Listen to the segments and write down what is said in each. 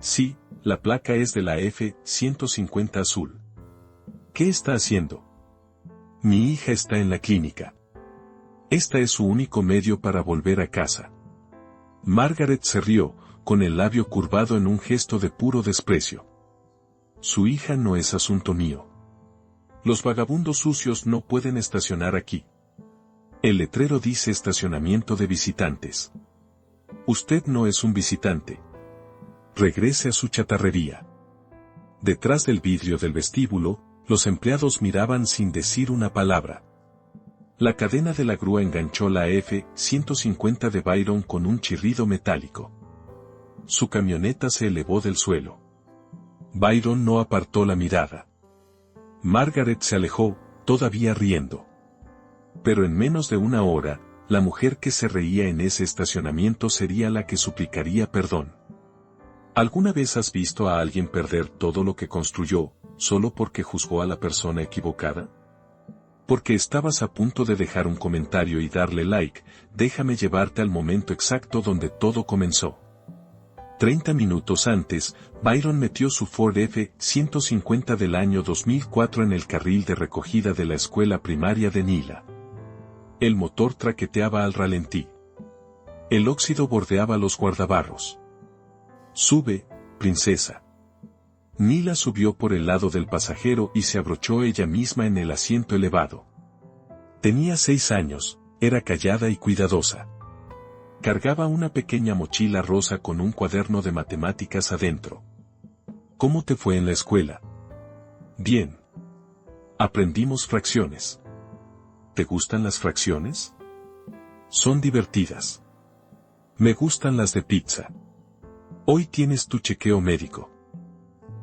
Sí, la placa es de la F-150 azul. ¿Qué está haciendo? Mi hija está en la clínica. Esta es su único medio para volver a casa. Margaret se rió, con el labio curvado en un gesto de puro desprecio. Su hija no es asunto mío. Los vagabundos sucios no pueden estacionar aquí. El letrero dice estacionamiento de visitantes. Usted no es un visitante. Regrese a su chatarrería. Detrás del vidrio del vestíbulo, los empleados miraban sin decir una palabra. La cadena de la grúa enganchó la F-150 de Byron con un chirrido metálico. Su camioneta se elevó del suelo. Byron no apartó la mirada. Margaret se alejó, todavía riendo. Pero en menos de una hora, la mujer que se reía en ese estacionamiento sería la que suplicaría perdón. ¿Alguna vez has visto a alguien perder todo lo que construyó, solo porque juzgó a la persona equivocada? Porque estabas a punto de dejar un comentario y darle like, déjame llevarte al momento exacto donde todo comenzó. 30 minutos antes, Byron metió su Ford F-150 del año 2004 en el carril de recogida de la escuela primaria de Nila. El motor traqueteaba al ralentí. El óxido bordeaba los guardabarros. Sube, princesa. Nila subió por el lado del pasajero y se abrochó ella misma en el asiento elevado. Tenía 6 años, era callada y cuidadosa. Cargaba una pequeña mochila rosa con un cuaderno de matemáticas adentro. ¿Cómo te fue en la escuela? Bien. Aprendimos fracciones. ¿Te gustan las fracciones? Son divertidas. Me gustan las de pizza. Hoy tienes tu chequeo médico.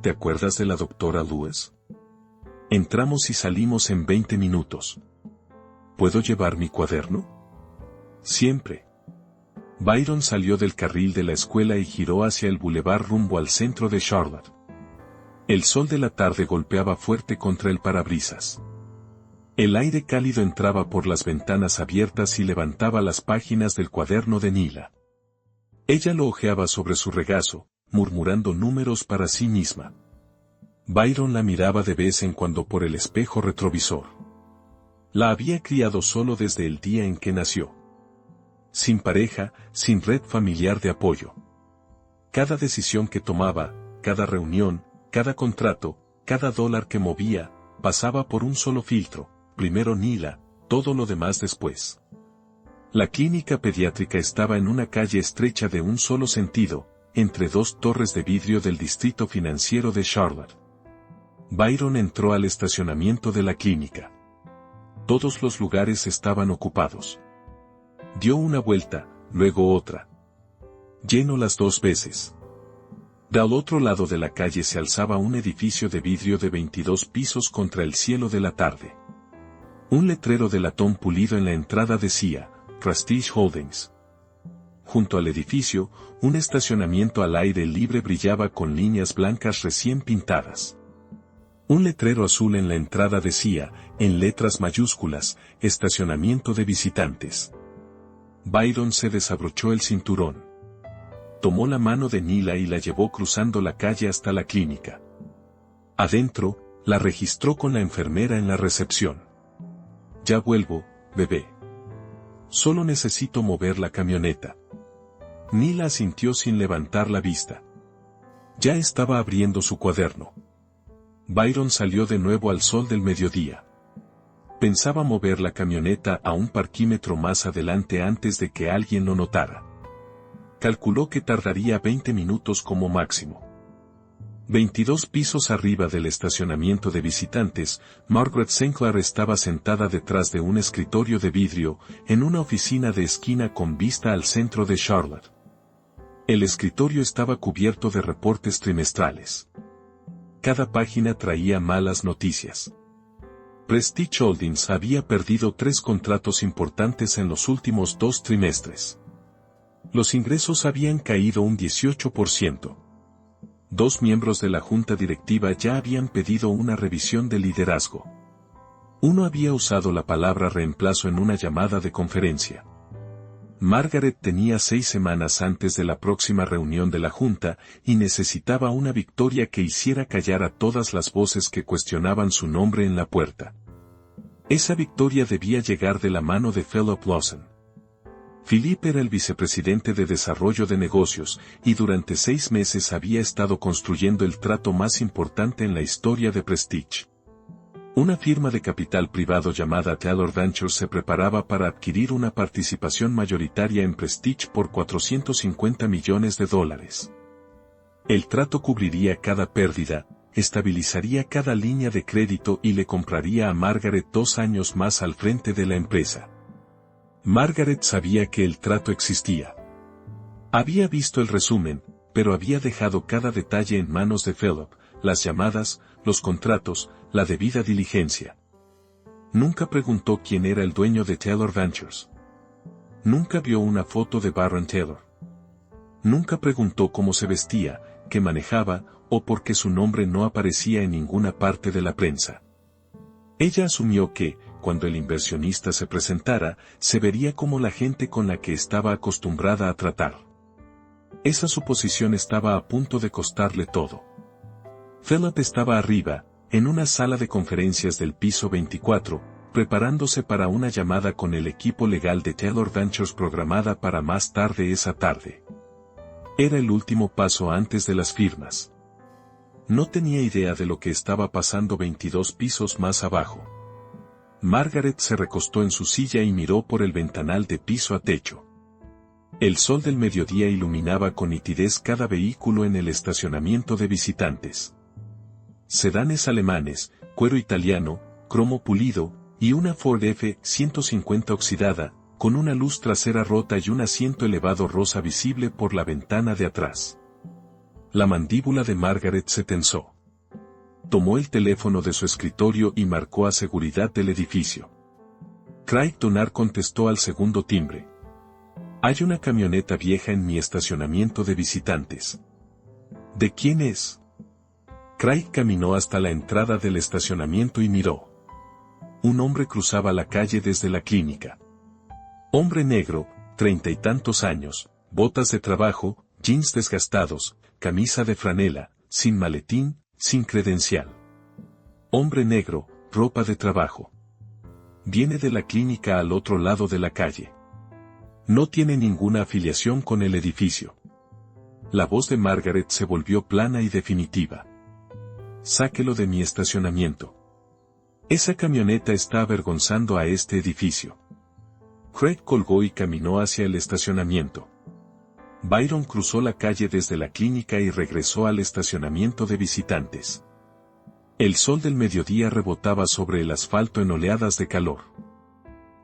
¿Te acuerdas de la doctora Lewis? Entramos y salimos en 20 minutos. ¿Puedo llevar mi cuaderno? Siempre. Byron salió del carril de la escuela y giró hacia el bulevar rumbo al centro de Charlotte. El sol de la tarde golpeaba fuerte contra el parabrisas. El aire cálido entraba por las ventanas abiertas y levantaba las páginas del cuaderno de Nila. Ella lo hojeaba sobre su regazo, murmurando números para sí misma. Byron la miraba de vez en cuando por el espejo retrovisor. La había criado solo desde el día en que nació. Sin pareja, sin red familiar de apoyo. Cada decisión que tomaba, cada reunión, cada contrato, cada dólar que movía, pasaba por un solo filtro, primero Nila, todo lo demás después. La clínica pediátrica estaba en una calle estrecha de un solo sentido, entre 2 torres de vidrio del distrito financiero de Charlotte. Byron entró al estacionamiento de la clínica. Todos los lugares estaban ocupados. Dio una vuelta, luego otra. Lleno las 2 veces. Del otro lado de la calle se alzaba un edificio de vidrio de 22 pisos contra el cielo de la tarde. Un letrero de latón pulido en la entrada decía, Prestige Holdings. Junto al edificio, un estacionamiento al aire libre brillaba con líneas blancas recién pintadas. Un letrero azul en la entrada decía, en letras mayúsculas, estacionamiento de visitantes. Byron se desabrochó el cinturón. Tomó la mano de Nila y la llevó cruzando la calle hasta la clínica. Adentro, la registró con la enfermera en la recepción. Ya vuelvo, bebé. Solo necesito mover la camioneta. Nila asintió sin levantar la vista. Ya estaba abriendo su cuaderno. Byron salió de nuevo al sol del mediodía. Pensaba mover la camioneta a un parquímetro más adelante antes de que alguien lo notara. Calculó que tardaría 20 minutos como máximo. 22 pisos arriba del estacionamiento de visitantes, Margaret Sinclair estaba sentada detrás de un escritorio de vidrio, en una oficina de esquina con vista al centro de Charlotte. El escritorio estaba cubierto de reportes trimestrales. Cada página traía malas noticias. Prestige Holdings había perdido 3 contratos importantes en los últimos 2 trimestres. Los ingresos habían caído un 18%. 2 miembros de la junta directiva ya habían pedido una revisión de liderazgo. Uno había usado la palabra reemplazo en una llamada de conferencia. Margaret tenía 6 semanas antes de la próxima reunión de la Junta y necesitaba una victoria que hiciera callar a todas las voces que cuestionaban su nombre en la puerta. Esa victoria debía llegar de la mano de Philip Lawson. Philip era el vicepresidente de Desarrollo de Negocios y durante 6 meses había estado construyendo el trato más importante en la historia de Prestige. Una firma de capital privado llamada Taylor Ventures se preparaba para adquirir una participación mayoritaria en Prestige por $450 millones. El trato cubriría cada pérdida, estabilizaría cada línea de crédito y le compraría a Margaret 2 años más al frente de la empresa. Margaret sabía que el trato existía. Había visto el resumen, pero había dejado cada detalle en manos de Philip, las llamadas, los contratos, la debida diligencia. Nunca preguntó quién era el dueño de Taylor Ventures. Nunca vio una foto de Baron Taylor. Nunca preguntó cómo se vestía, qué manejaba, o por qué su nombre no aparecía en ninguna parte de la prensa. Ella asumió que, cuando el inversionista se presentara, se vería como la gente con la que estaba acostumbrada a tratar. Esa suposición estaba a punto de costarle todo. Philip estaba arriba, en una sala de conferencias del piso 24, preparándose para una llamada con el equipo legal de Taylor Ventures programada para más tarde esa tarde. Era el último paso antes de las firmas. No tenía idea de lo que estaba pasando 22 pisos más abajo. Margaret se recostó en su silla y miró por el ventanal de piso a techo. El sol del mediodía iluminaba con nitidez cada vehículo en el estacionamiento de visitantes. Sedanes alemanes, cuero italiano, cromo pulido, y una Ford F-150 oxidada, con una luz trasera rota y un asiento elevado rosa visible por la ventana de atrás. La mandíbula de Margaret se tensó. Tomó el teléfono de su escritorio y marcó a seguridad del edificio. Craig Donard contestó al segundo timbre. Hay una camioneta vieja en mi estacionamiento de visitantes. ¿De quién es? Craig caminó hasta la entrada del estacionamiento y miró. Un hombre cruzaba la calle desde la clínica. Hombre negro, 30 y tantos años, botas de trabajo, jeans desgastados, camisa de franela, sin maletín, sin credencial. Hombre negro, ropa de trabajo. Viene de la clínica al otro lado de la calle. No tiene ninguna afiliación con el edificio. La voz de Margaret se volvió plana y definitiva. Sáquelo de mi estacionamiento. Esa camioneta está avergonzando a este edificio. Craig colgó y caminó hacia el estacionamiento. Byron cruzó la calle desde la clínica y regresó al estacionamiento de visitantes. El sol del mediodía rebotaba sobre el asfalto en oleadas de calor.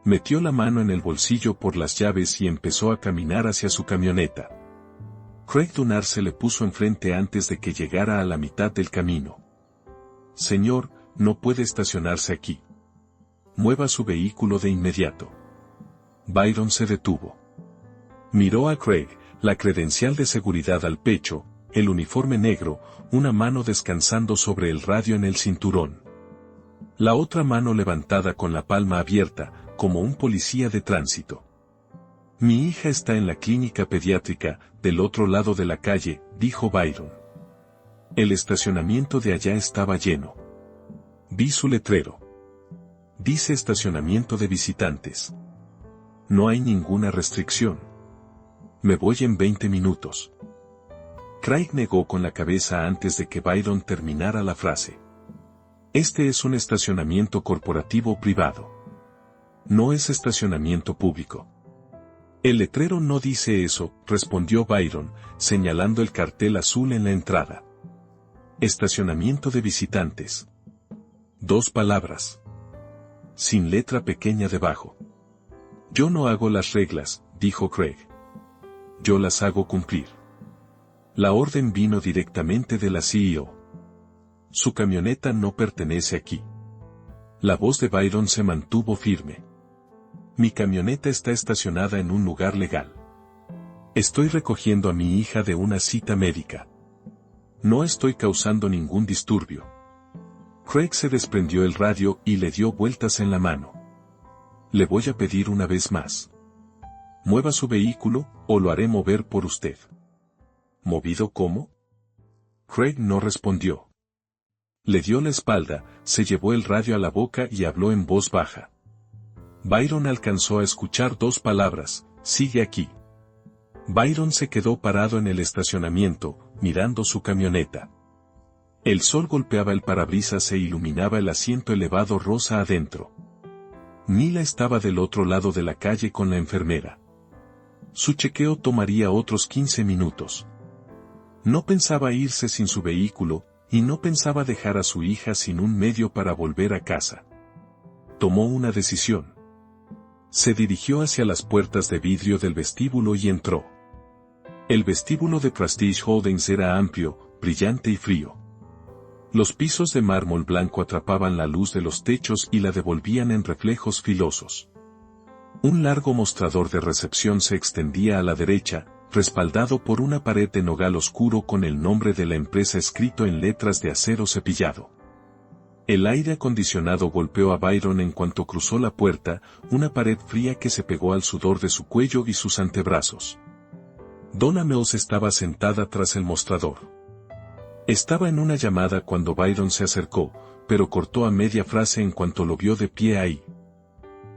Metió la mano en el bolsillo por las llaves y empezó a caminar hacia su camioneta. Craig Donard se le puso enfrente antes de que llegara a la mitad del camino. Señor, no puede estacionarse aquí. Mueva su vehículo de inmediato. Byron se detuvo. Miró a Craig, la credencial de seguridad al pecho, el uniforme negro, una mano descansando sobre el radio en el cinturón. La otra mano levantada con la palma abierta, como un policía de tránsito. Mi hija está en la clínica pediátrica, del otro lado de la calle, dijo Byron. El estacionamiento de allá estaba lleno. Vi su letrero. Dice estacionamiento de visitantes. No hay ninguna restricción. Me voy en 20 minutos. Craig negó con la cabeza antes de que Byron terminara la frase. Este es un estacionamiento corporativo privado. No es estacionamiento público. El letrero no dice eso, respondió Byron, señalando el cartel azul en la entrada. Estacionamiento de visitantes. 2 palabras. Sin letra pequeña debajo. Yo no hago las reglas, dijo Craig. Yo las hago cumplir. La orden vino directamente de la CEO. Su camioneta no pertenece aquí. La voz de Byron se mantuvo firme. Mi camioneta está estacionada en un lugar legal. Estoy recogiendo a mi hija de una cita médica. No estoy causando ningún disturbio. Craig se desprendió el radio y le dio vueltas en la mano. Le voy a pedir una vez más. Mueva su vehículo, o lo haré mover por usted. ¿Movido cómo? Craig no respondió. Le dio la espalda, se llevó el radio a la boca y habló en voz baja. Byron alcanzó a escuchar 2 palabras: sigue aquí. Byron se quedó parado en el estacionamiento, mirando su camioneta. El sol golpeaba el parabrisas e iluminaba el asiento elevado rosa adentro. Mila estaba del otro lado de la calle con la enfermera. Su chequeo tomaría otros 15 minutos. No pensaba irse sin su vehículo, y no pensaba dejar a su hija sin un medio para volver a casa. Tomó una decisión. Se dirigió hacia las puertas de vidrio del vestíbulo y entró. El vestíbulo de Prestige Holdings era amplio, brillante y frío. Los pisos de mármol blanco atrapaban la luz de los techos y la devolvían en reflejos filosos. Un largo mostrador de recepción se extendía a la derecha, respaldado por una pared de nogal oscuro con el nombre de la empresa escrito en letras de acero cepillado. El aire acondicionado golpeó a Byron en cuanto cruzó la puerta, una pared fría que se pegó al sudor de su cuello y sus antebrazos. Donna Mills estaba sentada tras el mostrador. Estaba en una llamada cuando Byron se acercó, pero cortó a media frase en cuanto lo vio de pie ahí.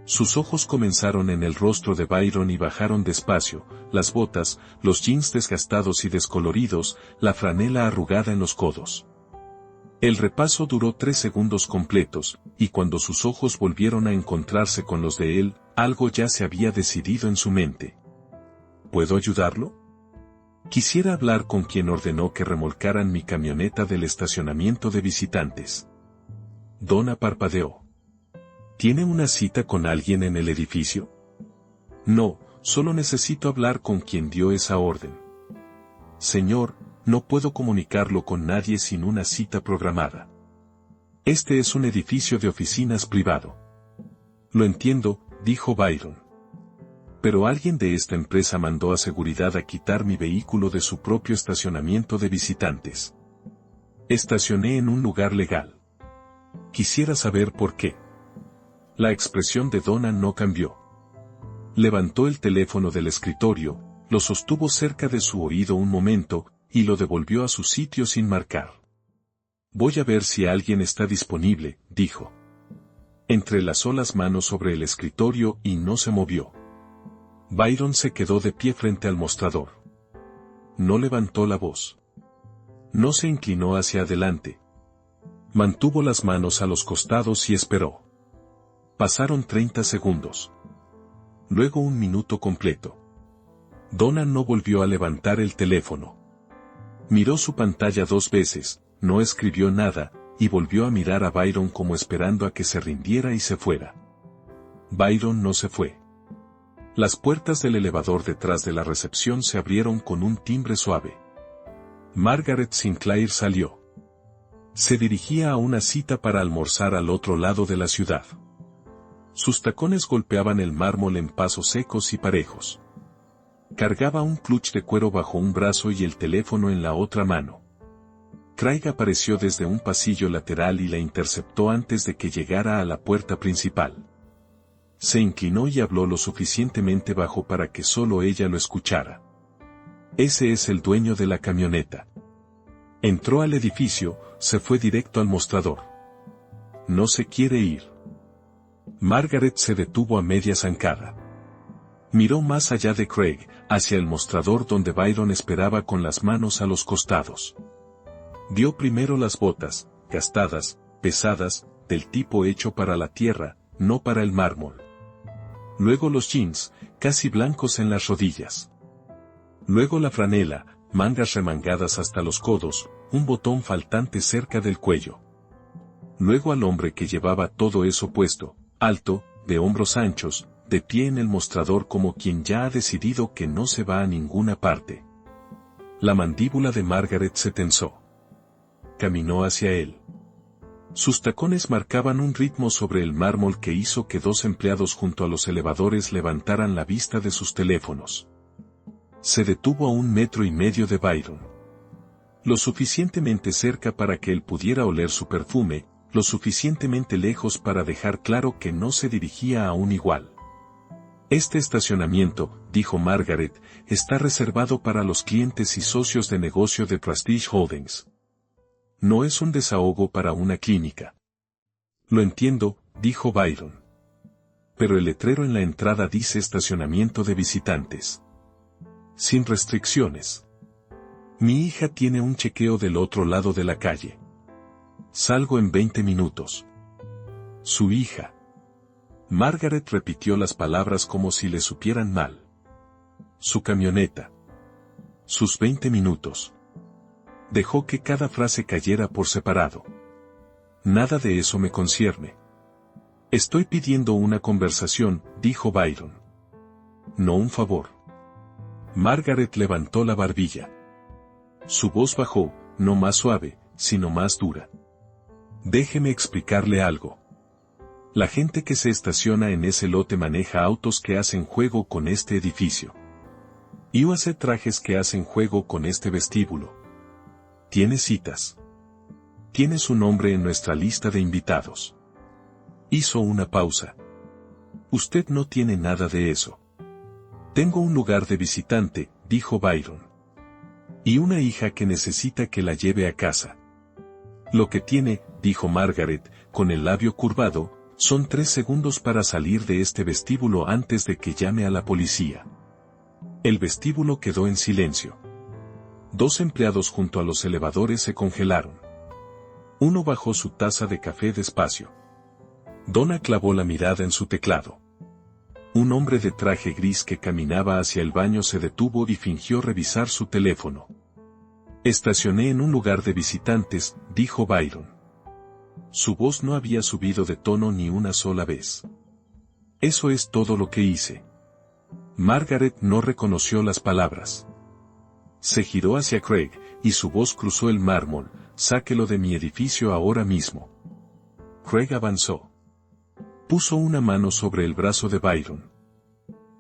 Sus ojos comenzaron en el rostro de Byron y bajaron despacio, las botas, los jeans desgastados y descoloridos, la franela arrugada en los codos. El repaso duró 3 segundos completos, y cuando sus ojos volvieron a encontrarse con los de él, algo ya se había decidido en su mente. ¿Puedo ayudarlo? Quisiera hablar con quien ordenó que remolcaran mi camioneta del estacionamiento de visitantes. Donna parpadeó. ¿Tiene una cita con alguien en el edificio? No, solo necesito hablar con quien dio esa orden. Señor, no puedo comunicarlo con nadie sin una cita programada. Este es un edificio de oficinas privado. Lo entiendo, dijo Byron. Pero alguien de esta empresa mandó a seguridad a quitar mi vehículo de su propio estacionamiento de visitantes. Estacioné en un lugar legal. Quisiera saber por qué. La expresión de Donna no cambió. Levantó el teléfono del escritorio, lo sostuvo cerca de su oído un momento, y lo devolvió a su sitio sin marcar. Voy a ver si alguien está disponible, dijo. Entrelazó las manos sobre el escritorio y no se movió. Byron se quedó de pie frente al mostrador. No levantó la voz. No se inclinó hacia adelante. Mantuvo las manos a los costados y esperó. Pasaron 30 segundos. Luego 1 minuto completo. Donna no volvió a levantar el teléfono. Miró su pantalla 2 veces, no escribió nada, y volvió a mirar a Byron como esperando a que se rindiera y se fuera. Byron no se fue. Las puertas del elevador detrás de la recepción se abrieron con un timbre suave. Margaret Sinclair salió. Se dirigía a una cita para almorzar al otro lado de la ciudad. Sus tacones golpeaban el mármol en pasos secos y parejos. Cargaba un clutch de cuero bajo un brazo y el teléfono en la otra mano. Craig apareció desde un pasillo lateral y la interceptó antes de que llegara a la puerta principal. Se inclinó y habló lo suficientemente bajo para que solo ella lo escuchara. Ese es el dueño de la camioneta. Entró al edificio, se fue directo al mostrador. No se quiere ir. Margaret se detuvo a media zancada. Miró más allá de Craig, hacia el mostrador donde Byron esperaba con las manos a los costados. Vio primero las botas, gastadas, pesadas, del tipo hecho para la tierra, no para el mármol. Luego los jeans, casi blancos en las rodillas. Luego la franela, mangas remangadas hasta los codos, un botón faltante cerca del cuello. Luego al hombre que llevaba todo eso puesto, alto, de hombros anchos, de pie en el mostrador como quien ya ha decidido que no se va a ninguna parte. La mandíbula de Margaret se tensó. Caminó hacia él. Sus tacones marcaban un ritmo sobre el mármol que hizo que 2 empleados junto a los elevadores levantaran la vista de sus teléfonos. Se detuvo a 1,5 metros de Byron. Lo suficientemente cerca para que él pudiera oler su perfume, lo suficientemente lejos para dejar claro que no se dirigía a un igual. Este estacionamiento, dijo Margaret, está reservado para los clientes y socios de negocio de Prestige Holdings. No es un desahogo para una clínica. Lo entiendo, dijo Byron. Pero el letrero en la entrada dice estacionamiento de visitantes. Sin restricciones. Mi hija tiene un chequeo del otro lado de la calle. Salgo en 20 minutos. Su hija. Margaret repitió las palabras como si le supieran mal. Su camioneta. Sus 20 minutos. Dejó que cada frase cayera por separado. Nada de eso me concierne. Estoy pidiendo una conversación, dijo Byron. No un favor. Margaret levantó la barbilla. Su voz bajó, no más suave, sino más dura. Déjeme explicarle algo. La gente que se estaciona en ese lote maneja autos que hacen juego con este edificio. Y hace trajes que hacen juego con este vestíbulo. Tiene citas. Tiene su nombre en nuestra lista de invitados. Hizo una pausa. Usted no tiene nada de eso. Tengo un lugar de visitante, dijo Byron. Y una hija que necesita que la lleve a casa. Lo que tiene, dijo Margaret, con el labio curvado, son 3 segundos para salir de este vestíbulo antes de que llame a la policía. El vestíbulo quedó en silencio. 2 empleados junto a los elevadores se congelaron. Uno bajó su taza de café despacio. Donna clavó la mirada en su teclado. Un hombre de traje gris que caminaba hacia el baño se detuvo y fingió revisar su teléfono. Estacioné en un lugar de visitantes, dijo Byron. Su voz no había subido de tono ni una sola vez. Eso es todo lo que hice. Margaret no reconoció las palabras. Se giró hacia Craig, y su voz cruzó el mármol, sáquelo de mi edificio ahora mismo. Craig avanzó. Puso una mano sobre el brazo de Byron.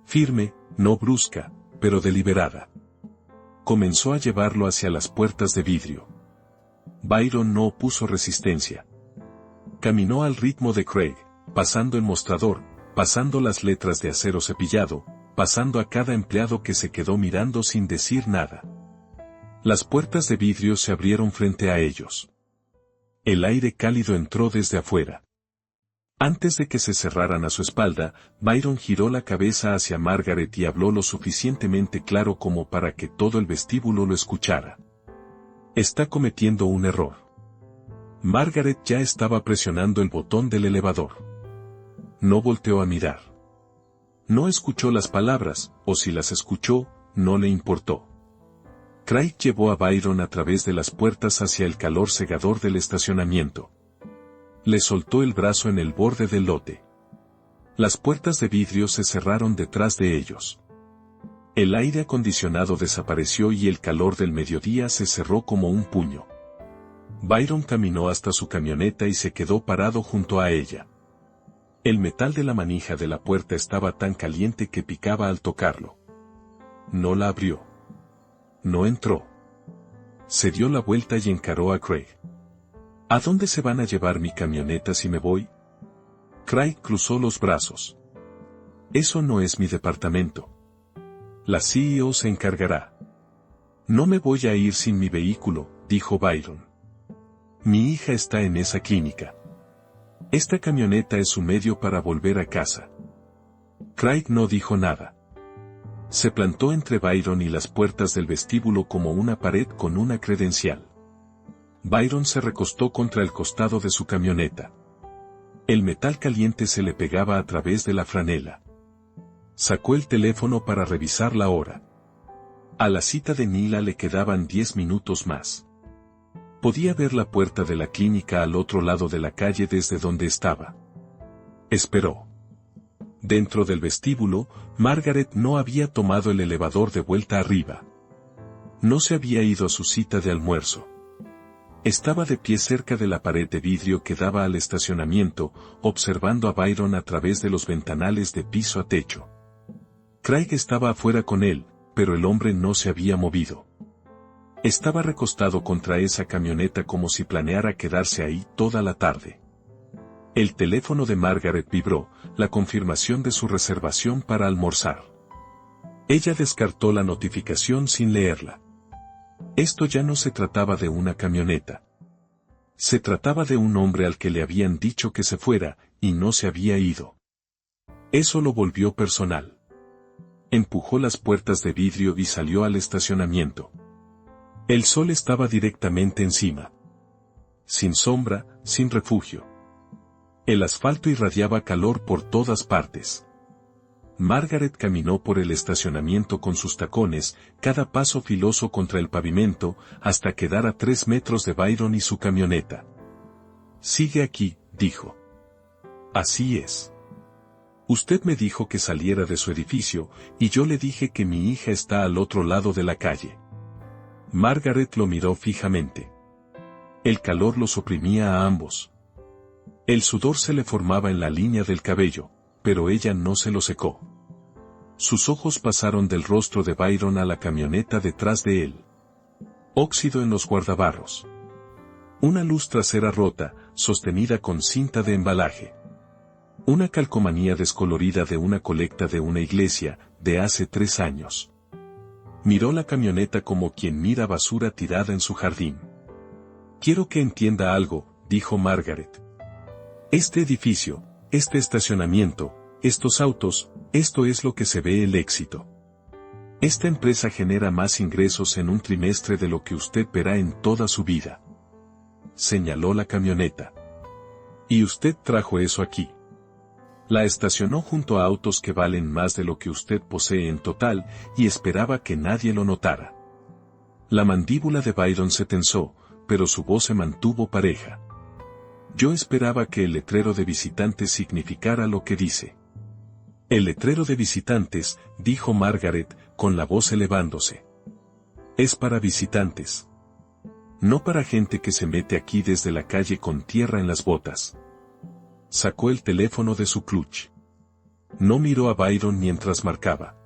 Firme, no brusca, pero deliberada. Comenzó a llevarlo hacia las puertas de vidrio. Byron no opuso resistencia. Caminó al ritmo de Craig, pasando el mostrador, pasando las letras de acero cepillado, pasando a cada empleado que se quedó mirando sin decir nada. Las puertas de vidrio se abrieron frente a ellos. El aire cálido entró desde afuera. Antes de que se cerraran a su espalda, Byron giró la cabeza hacia Margaret y habló lo suficientemente claro como para que todo el vestíbulo lo escuchara. Está cometiendo un error. Margaret ya estaba presionando el botón del elevador. No volteó a mirar. No escuchó las palabras, o si las escuchó, no le importó. Craig llevó a Byron a través de las puertas hacia el calor cegador del estacionamiento. Le soltó el brazo en el borde del lote. Las puertas de vidrio se cerraron detrás de ellos. El aire acondicionado desapareció y el calor del mediodía se cerró como un puño. Byron caminó hasta su camioneta y se quedó parado junto a ella. El metal de la manija de la puerta estaba tan caliente que picaba al tocarlo. No la abrió. No entró. Se dio la vuelta y encaró a Craig. ¿A dónde se van a llevar mi camioneta si me voy? Craig cruzó los brazos. Eso no es mi departamento. La CEO se encargará. No me voy a ir sin mi vehículo, dijo Byron. Mi hija está en esa clínica. Esta camioneta es su medio para volver a casa. Craig no dijo nada. Se plantó entre Byron y las puertas del vestíbulo como una pared con una credencial. Byron se recostó contra el costado de su camioneta. El metal caliente se le pegaba a través de la franela. Sacó el teléfono para revisar la hora. A la cita de Nila le quedaban 10 minutos más. Podía ver la puerta de la clínica al otro lado de la calle desde donde estaba. Esperó. Dentro del vestíbulo, Margaret no había tomado el elevador de vuelta arriba. No se había ido a su cita de almuerzo. Estaba de pie cerca de la pared de vidrio que daba al estacionamiento, observando a Byron a través de los ventanales de piso a techo. Craig estaba afuera con él, pero el hombre no se había movido. Estaba recostado contra esa camioneta como si planeara quedarse ahí toda la tarde. El teléfono de Margaret vibró, la confirmación de su reservación para almorzar. Ella descartó la notificación sin leerla. Esto ya no se trataba de una camioneta. Se trataba de un hombre al que le habían dicho que se fuera, y no se había ido. Eso lo volvió personal. Empujó las puertas de vidrio y salió al estacionamiento. El sol estaba directamente encima. Sin sombra, sin refugio. El asfalto irradiaba calor por todas partes. Margaret caminó por el estacionamiento con sus tacones, cada paso filoso contra el pavimento, hasta quedar a 3 metros de Byron y su camioneta. «Sigue aquí», dijo. «Así es. Usted me dijo que saliera de su edificio, y yo le dije que mi hija está al otro lado de la calle». Margaret lo miró fijamente. El calor los oprimía a ambos. El sudor se le formaba en la línea del cabello, pero ella no se lo secó. Sus ojos pasaron del rostro de Byron a la camioneta detrás de él. Óxido en los guardabarros. Una luz trasera rota, sostenida con cinta de embalaje. Una calcomanía descolorida de una colecta de una iglesia, de hace 3 años. Miró la camioneta como quien mira basura tirada en su jardín. «Quiero que entienda algo», dijo Margaret. «Este edificio, este estacionamiento, estos autos, esto es lo que se ve el éxito. Esta empresa genera más ingresos en un trimestre de lo que usted verá en toda su vida». Señaló la camioneta. «Y usted trajo eso aquí. La estacionó junto a autos que valen más de lo que usted posee en total, y esperaba que nadie lo notara». La mandíbula de Byron se tensó, pero su voz se mantuvo pareja. «Yo esperaba que el letrero de visitantes significara lo que dice». «El letrero de visitantes», dijo Margaret, con la voz elevándose. «Es para visitantes. No para gente que se mete aquí desde la calle con tierra en las botas». Sacó el teléfono de su clutch. No miró a Byron mientras marcaba.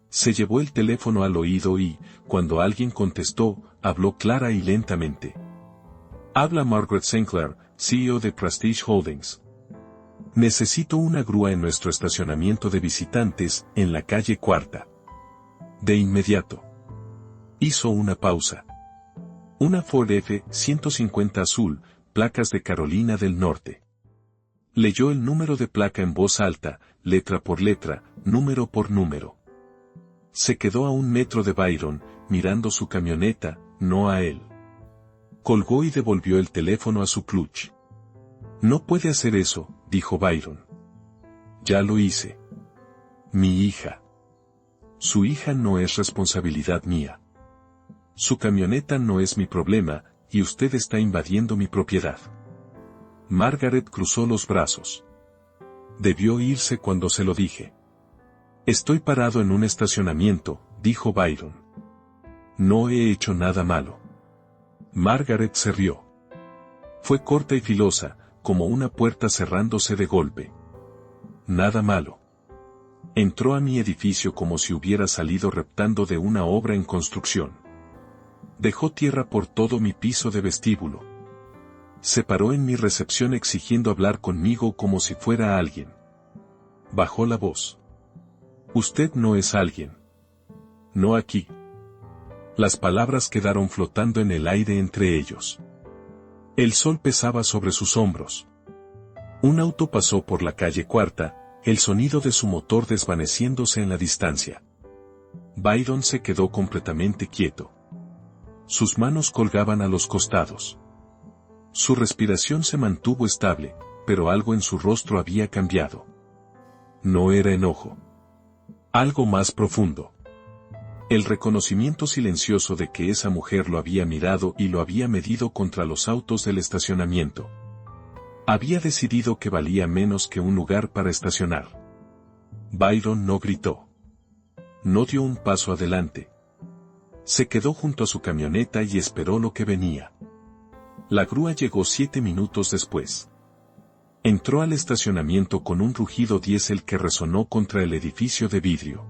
Se llevó el teléfono al oído y, cuando alguien contestó, habló clara y lentamente. «Habla Margaret Sinclair, CEO de Prestige Holdings. Necesito una grúa en nuestro estacionamiento de visitantes, en la calle Cuarta. De inmediato». Hizo una pausa. «Una Ford F-150 azul, placas de Carolina del Norte». Leyó el número de placa en voz alta, letra por letra, número por número. Se quedó a 1 metro de Byron, mirando su camioneta, no a él. Colgó y devolvió el teléfono a su clutch. «No puede hacer eso», dijo Byron. «Ya lo hice. Mi hija. Su hija no es responsabilidad mía. Su camioneta no es mi problema, y usted está invadiendo mi propiedad». Margaret cruzó los brazos. «Debió irse cuando se lo dije». «Estoy parado en un estacionamiento», dijo Byron. «No he hecho nada malo». Margaret se rió. Fue corta y filosa, como una puerta cerrándose de golpe. «Nada malo. Entró a mi edificio como si hubiera salido reptando de una obra en construcción. Dejó tierra por todo mi piso de vestíbulo. Se paró en mi recepción exigiendo hablar conmigo como si fuera alguien. Bajó la voz. «Usted no es alguien. No aquí». Las palabras quedaron flotando en el aire entre ellos. El sol pesaba sobre sus hombros. Un auto pasó por la calle Cuarta, el sonido de su motor desvaneciéndose en la distancia. Byron se quedó completamente quieto. Sus manos colgaban a los costados. Su respiración se mantuvo estable, pero algo en su rostro había cambiado. No era enojo. Algo más profundo. El reconocimiento silencioso de que esa mujer lo había mirado y lo había medido contra los autos del estacionamiento. Había decidido que valía menos que un lugar para estacionar. Byron no gritó. No dio un paso adelante. Se quedó junto a su camioneta y esperó lo que venía. La grúa llegó 7 minutos después. Entró al estacionamiento con un rugido diésel que resonó contra el edificio de vidrio.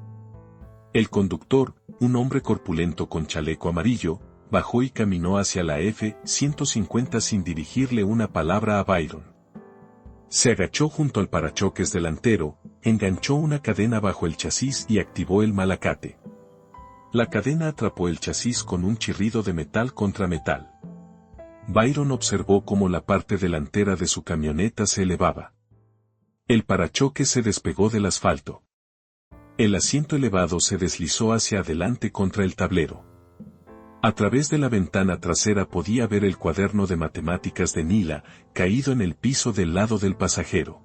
El conductor, un hombre corpulento con chaleco amarillo, bajó y caminó hacia la F-150 sin dirigirle una palabra a Byron. Se agachó junto al parachoques delantero, enganchó una cadena bajo el chasis y activó el malacate. La cadena atrapó el chasis con un chirrido de metal contra metal. Byron observó cómo la parte delantera de su camioneta se elevaba. El parachoques se despegó del asfalto. El asiento elevado se deslizó hacia adelante contra el tablero. A través de la ventana trasera podía ver el cuaderno de matemáticas de Nila, caído en el piso del lado del pasajero.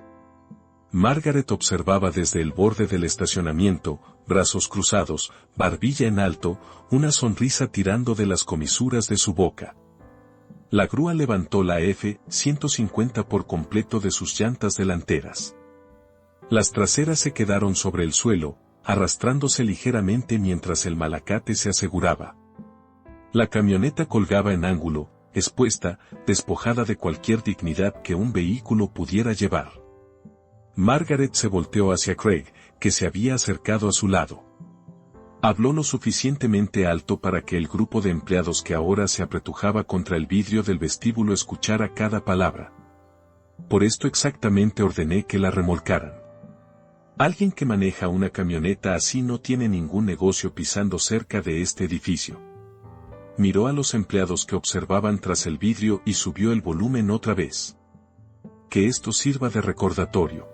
Margaret observaba desde el borde del estacionamiento, brazos cruzados, barbilla en alto, una sonrisa tirando de las comisuras de su boca. La grúa levantó la F-150 por completo de sus llantas delanteras. Las traseras se quedaron sobre el suelo, arrastrándose ligeramente mientras el malacate se aseguraba. La camioneta colgaba en ángulo, expuesta, despojada de cualquier dignidad que un vehículo pudiera llevar. Margaret se volteó hacia Craig, que se había acercado a su lado. Habló lo suficientemente alto para que el grupo de empleados que ahora se apretujaba contra el vidrio del vestíbulo escuchara cada palabra. Por esto exactamente ordené que la remolcaran. Alguien que maneja una camioneta así no tiene ningún negocio pisando cerca de este edificio. Miró a los empleados que observaban tras el vidrio y subió el volumen otra vez. Que esto sirva de recordatorio.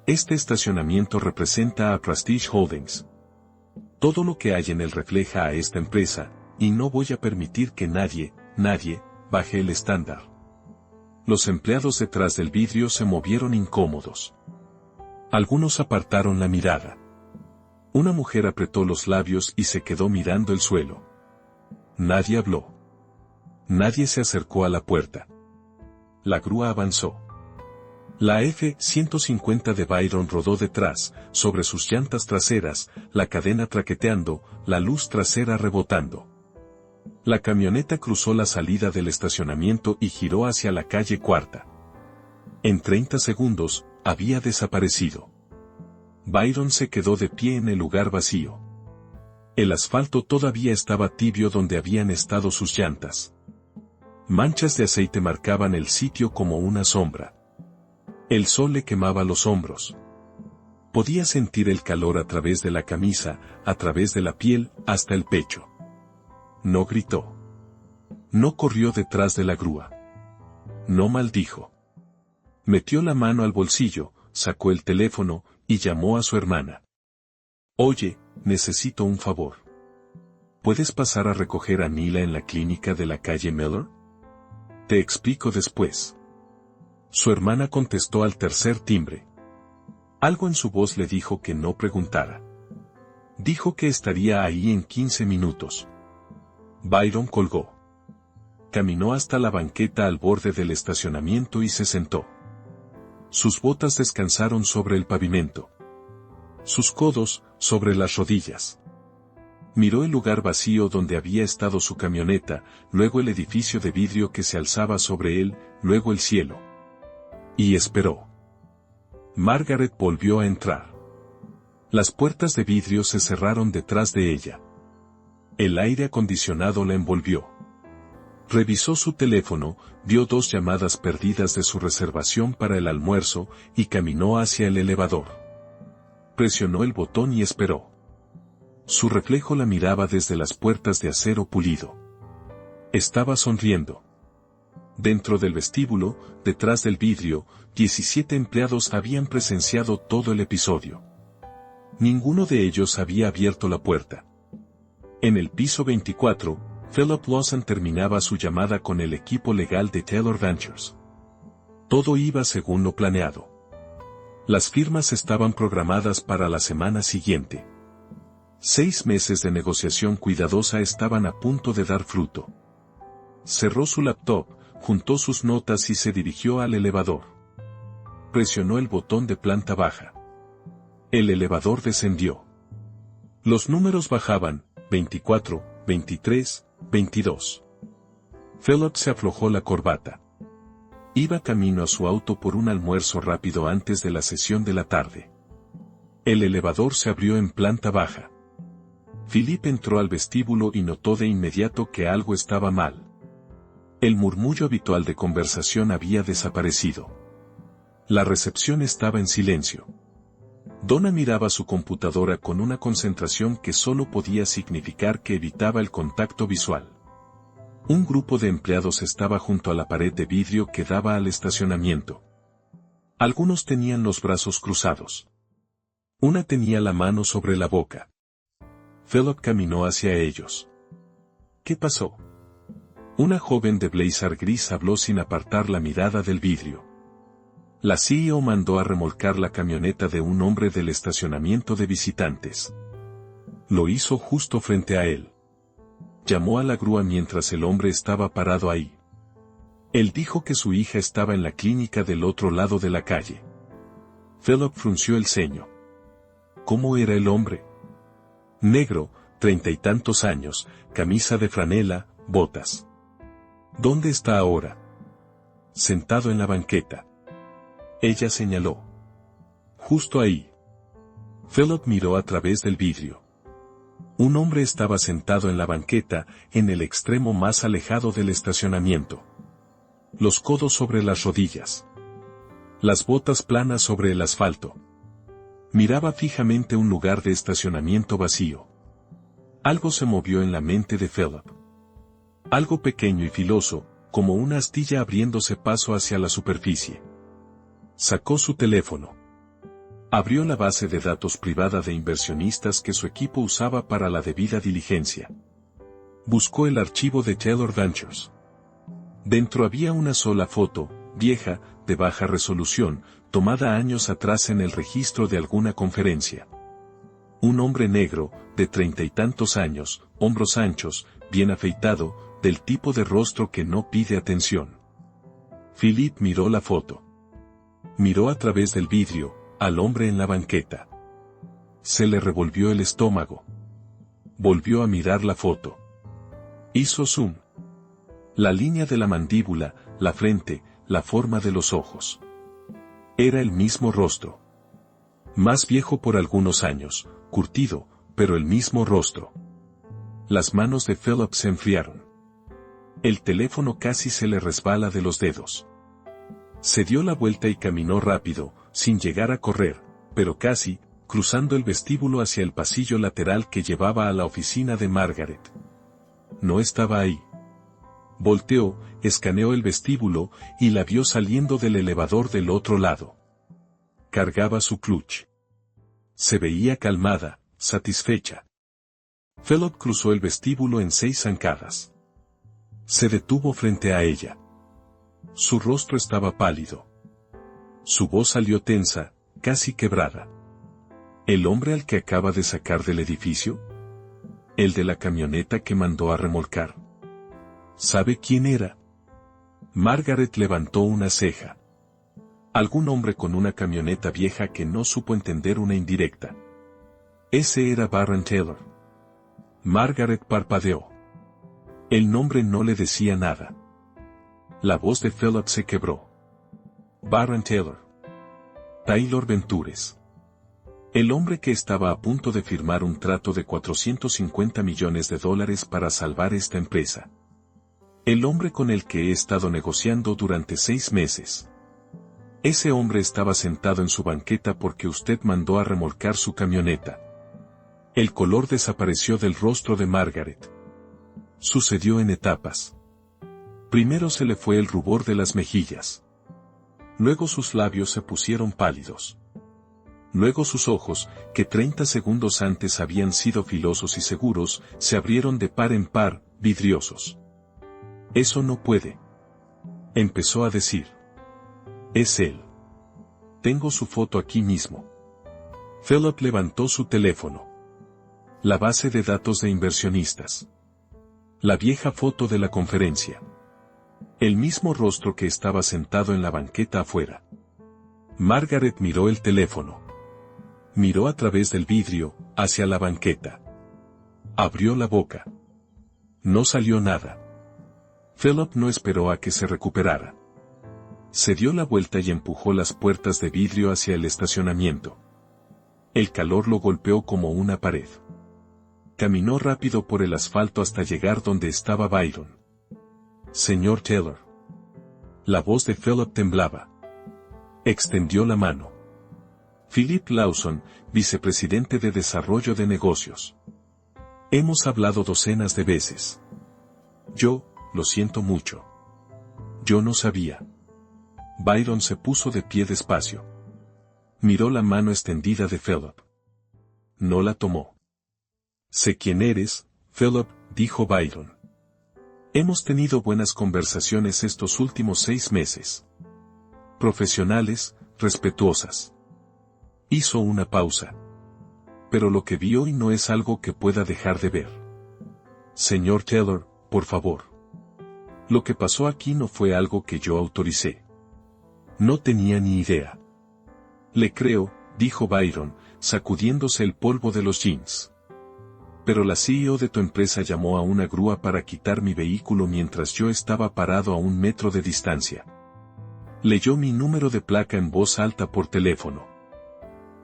Este estacionamiento representa a Prestige Holdings. Todo lo que hay en él refleja a esta empresa, y no voy a permitir que nadie, baje el estándar. Los empleados detrás del vidrio se movieron incómodos. Algunos apartaron la mirada. Una mujer apretó los labios y se quedó mirando el suelo. Nadie habló. Nadie se acercó a la puerta. La grúa avanzó. La F-150 de Byron rodó detrás, sobre sus llantas traseras, la cadena traqueteando, la luz trasera rebotando. La camioneta cruzó la salida del estacionamiento y giró hacia la calle Cuarta. En 30 segundos, había desaparecido. Byron se quedó de pie en el lugar vacío. El asfalto todavía estaba tibio donde habían estado sus llantas. Manchas de aceite marcaban el sitio como una sombra. El sol le quemaba los hombros. Podía sentir el calor a través de la camisa, a través de la piel, hasta el pecho. No gritó. No corrió detrás de la grúa. No maldijo. Metió la mano al bolsillo, sacó el teléfono, y llamó a su hermana. Oye, necesito un favor. ¿Puedes pasar a recoger a Nila en la clínica de la calle Miller? Te explico después. Su hermana contestó al tercer timbre. Algo en su voz le dijo que no preguntara. Dijo que estaría ahí en 15 minutos. Byron colgó. Caminó hasta la banqueta al borde del estacionamiento y se sentó. Sus botas descansaron sobre el pavimento. Sus codos, sobre las rodillas. Miró el lugar vacío donde había estado su camioneta, luego el edificio de vidrio que se alzaba sobre él, luego el cielo. Y esperó. Margaret volvió a entrar. Las puertas de vidrio se cerraron detrás de ella. El aire acondicionado la envolvió. Revisó su teléfono, vio 2 llamadas perdidas de su reservación para el almuerzo, y caminó hacia el elevador. Presionó el botón y esperó. Su reflejo la miraba desde las puertas de acero pulido. Estaba sonriendo. Dentro del vestíbulo, detrás del vidrio, 17 empleados habían presenciado todo el episodio. Ninguno de ellos había abierto la puerta. En el piso 24, Philip Lawson terminaba su llamada con el equipo legal de Taylor Ventures. Todo iba según lo planeado. Las firmas estaban programadas para la semana siguiente. 6 meses de negociación cuidadosa estaban a punto de dar fruto. Cerró su laptop, juntó sus notas y se dirigió al elevador. Presionó el botón de planta baja. El elevador descendió. Los números bajaban, 24, 23, 22. Philip se aflojó la corbata. Iba camino a su auto por un almuerzo rápido antes de la sesión de la tarde. El elevador se abrió en planta baja. Philip entró al vestíbulo y notó de inmediato que algo estaba mal. El murmullo habitual de conversación había desaparecido. La recepción estaba en silencio. Donna miraba su computadora con una concentración que solo podía significar que evitaba el contacto visual. Un grupo de empleados estaba junto a la pared de vidrio que daba al estacionamiento. Algunos tenían los brazos cruzados. Una tenía la mano sobre la boca. Philip caminó hacia ellos. ¿Qué pasó? Una joven de blazer gris habló sin apartar la mirada del vidrio. La CEO mandó a remolcar la camioneta de un hombre del estacionamiento de visitantes. Lo hizo justo frente a él. Llamó a la grúa mientras el hombre estaba parado ahí. Él dijo que su hija estaba en la clínica del otro lado de la calle. Philip frunció el ceño. ¿Cómo era el hombre? Negro, 30 y tantos años, camisa de franela, botas. ¿Dónde está ahora? Sentado en la banqueta. Ella señaló. Justo ahí. Philip miró a través del vidrio. Un hombre estaba sentado en la banqueta, en el extremo más alejado del estacionamiento. Los codos sobre las rodillas. Las botas planas sobre el asfalto. Miraba fijamente un lugar de estacionamiento vacío. Algo se movió en la mente de Philip. Algo pequeño y filoso, como una astilla abriéndose paso hacia la superficie. Sacó su teléfono. Abrió la base de datos privada de inversionistas que su equipo usaba para la debida diligencia. Buscó el archivo de Taylor Ventures. Dentro había una sola foto, vieja, de baja resolución, tomada años atrás en el registro de alguna conferencia. Un hombre negro, de 30 y tantos años, hombros anchos, bien afeitado, del tipo de rostro que no pide atención. Philip miró la foto. Miró a través del vidrio, al hombre en la banqueta. Se le revolvió el estómago. Volvió a mirar la foto. Hizo zoom. La línea de la mandíbula, la frente, la forma de los ojos. Era el mismo rostro. Más viejo por algunos años, curtido, pero el mismo rostro. Las manos de Philip se enfriaron. El teléfono casi se le resbala de los dedos. Se dio la vuelta y caminó rápido, sin llegar a correr, pero casi, cruzando el vestíbulo hacia el pasillo lateral que llevaba a la oficina de Margaret. No estaba ahí. Volteó, escaneó el vestíbulo, y la vio saliendo del elevador del otro lado. Cargaba su clutch. Se veía calmada, satisfecha. Philip cruzó el vestíbulo en 6 zancadas. Se detuvo frente a ella. Su rostro estaba pálido. Su voz salió tensa, casi quebrada. ¿El hombre al que acaba de sacar del edificio? ¿El de la camioneta que mandó a remolcar? ¿Sabe quién era? Margaret levantó una ceja. Algún hombre con una camioneta vieja que no supo entender una indirecta. Ese era Barron Taylor. Margaret parpadeó. El nombre no le decía nada. La voz de Philip se quebró. Barron Taylor. Taylor Ventures. El hombre que estaba a punto de firmar un trato de $450 millones para salvar esta empresa. El hombre con el que he estado negociando durante 6 meses. Ese hombre estaba sentado en su banqueta porque usted mandó a remolcar su camioneta. El color desapareció del rostro de Margaret. Sucedió en etapas. Primero se le fue el rubor de las mejillas. Luego sus labios se pusieron pálidos. Luego sus ojos, que 30 segundos antes habían sido filosos y seguros, se abrieron de par en par, vidriosos. Eso no puede. Empezó a decir. Es él. Tengo su foto aquí mismo. Philip levantó su teléfono. La base de datos de inversionistas. La vieja foto de la conferencia. El mismo rostro que estaba sentado en la banqueta afuera. Margaret miró el teléfono. Miró a través del vidrio, hacia la banqueta. Abrió la boca. No salió nada. Philip no esperó a que se recuperara. Se dio la vuelta y empujó las puertas de vidrio hacia el estacionamiento. El calor lo golpeó como una pared. Caminó rápido por el asfalto hasta llegar donde estaba Byron. Señor Taylor. La voz de Philip temblaba. Extendió la mano. Philip Lawson, vicepresidente de Desarrollo de Negocios. Hemos hablado docenas de veces. Yo, lo siento mucho. Yo no sabía. Byron se puso de pie despacio. Miró la mano extendida de Philip. No la tomó. Sé quién eres, Philip, dijo Byron. Hemos tenido buenas conversaciones estos últimos 6 meses. Profesionales, respetuosas. Hizo una pausa. Pero lo que vi hoy no es algo que pueda dejar de ver. Señor Taylor, por favor. Lo que pasó aquí no fue algo que yo autoricé. No tenía ni idea. Le creo, dijo Byron, sacudiéndose el polvo de los jeans. Pero la CEO de tu empresa llamó a una grúa para quitar mi vehículo mientras yo estaba parado a 1 metro de distancia. Leyó mi número de placa en voz alta por teléfono.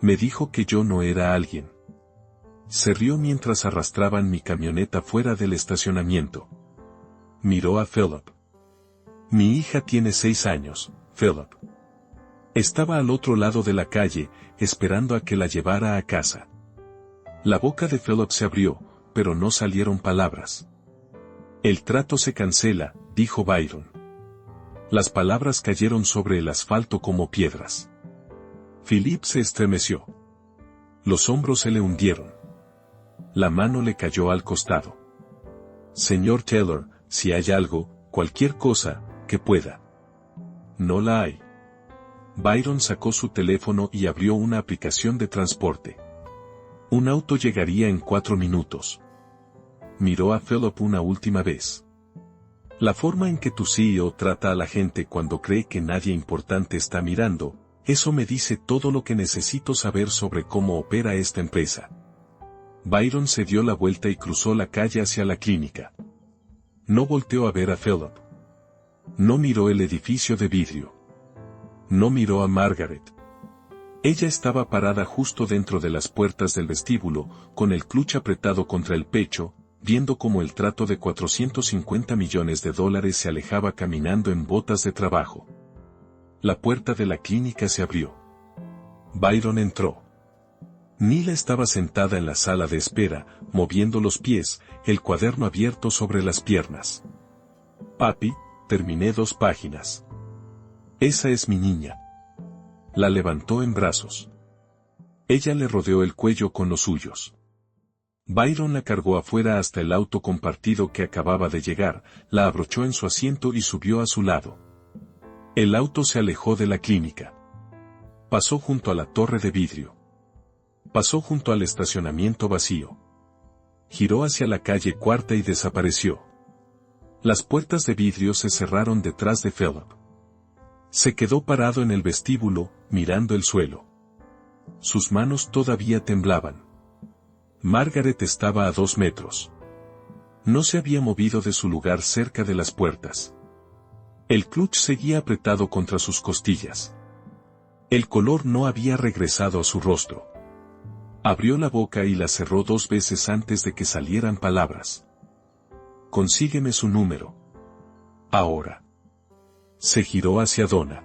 Me dijo que yo no era alguien. Se rió mientras arrastraban mi camioneta fuera del estacionamiento. Miró a Philip. Mi hija tiene 6 años, Philip. Estaba al otro lado de la calle, esperando a que la llevara a casa. La boca de Philip se abrió, pero no salieron palabras. El trato se cancela, dijo Byron. Las palabras cayeron sobre el asfalto como piedras. Philip se estremeció. Los hombros se le hundieron. La mano le cayó al costado. Señor Taylor, si hay algo, cualquier cosa, que pueda. No la hay. Byron sacó su teléfono y abrió una aplicación de transporte. Un auto llegaría en 4 minutos. Miró a Philip una última vez. La forma en que tu CEO trata a la gente cuando cree que nadie importante está mirando, eso me dice todo lo que necesito saber sobre cómo opera esta empresa. Byron se dio la vuelta y cruzó la calle hacia la clínica. No volteó a ver a Philip. No miró el edificio de vidrio. No miró a Margaret. Ella estaba parada justo dentro de las puertas del vestíbulo, con el clutch apretado contra el pecho, viendo cómo el trato de $450 millones se alejaba caminando en botas de trabajo. La puerta de la clínica se abrió. Byron entró. Nila estaba sentada en la sala de espera, moviendo los pies, el cuaderno abierto sobre las piernas. Papi, terminé 2 páginas. Esa es mi niña. La levantó en brazos. Ella le rodeó el cuello con los suyos. Byron la cargó afuera hasta el auto compartido que acababa de llegar, la abrochó en su asiento y subió a su lado. El auto se alejó de la clínica. Pasó junto a la torre de vidrio. Pasó junto al estacionamiento vacío. Giró hacia la calle Cuarta y desapareció. Las puertas de vidrio se cerraron detrás de Philip. Se quedó parado en el vestíbulo, mirando el suelo. Sus manos todavía temblaban. Margaret estaba a 2 metros. No se había movido de su lugar cerca de las puertas. El clutch seguía apretado contra sus costillas. El color no había regresado a su rostro. Abrió la boca y la cerró 2 veces antes de que salieran palabras. Consígueme su número. Ahora. Se giró hacia Donna.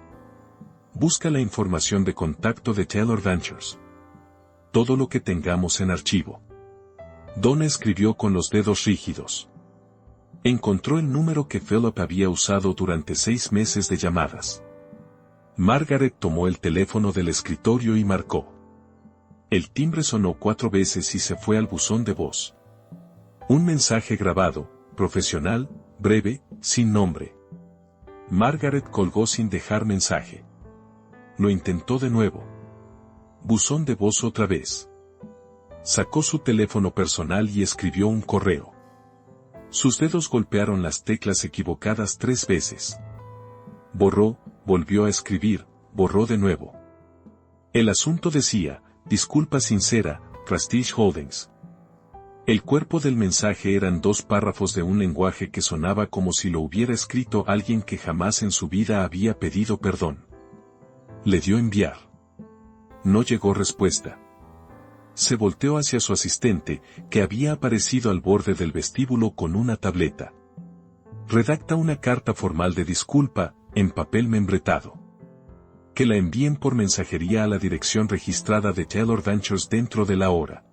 Busca la información de contacto de Taylor Ventures. Todo lo que tengamos en archivo. Donna escribió con los dedos rígidos. Encontró el número que Philip había usado durante 6 meses de llamadas. Margaret tomó el teléfono del escritorio y marcó. El timbre sonó 4 veces y se fue al buzón de voz. Un mensaje grabado, profesional, breve, sin nombre. Margaret colgó sin dejar mensaje. Lo intentó de nuevo. Buzón de voz otra vez. Sacó su teléfono personal y escribió un correo. Sus dedos golpearon las teclas equivocadas 3 veces. Borró, volvió a escribir, borró de nuevo. El asunto decía, disculpa sincera, Prestige Holdings. El cuerpo del mensaje eran 2 párrafos de un lenguaje que sonaba como si lo hubiera escrito alguien que jamás en su vida había pedido perdón. Le dio enviar. No llegó respuesta. Se volteó hacia su asistente, que había aparecido al borde del vestíbulo con una tableta. Redacta una carta formal de disculpa, en papel membretado. Que la envíen por mensajería a la dirección registrada de Taylor Ventures dentro de la hora.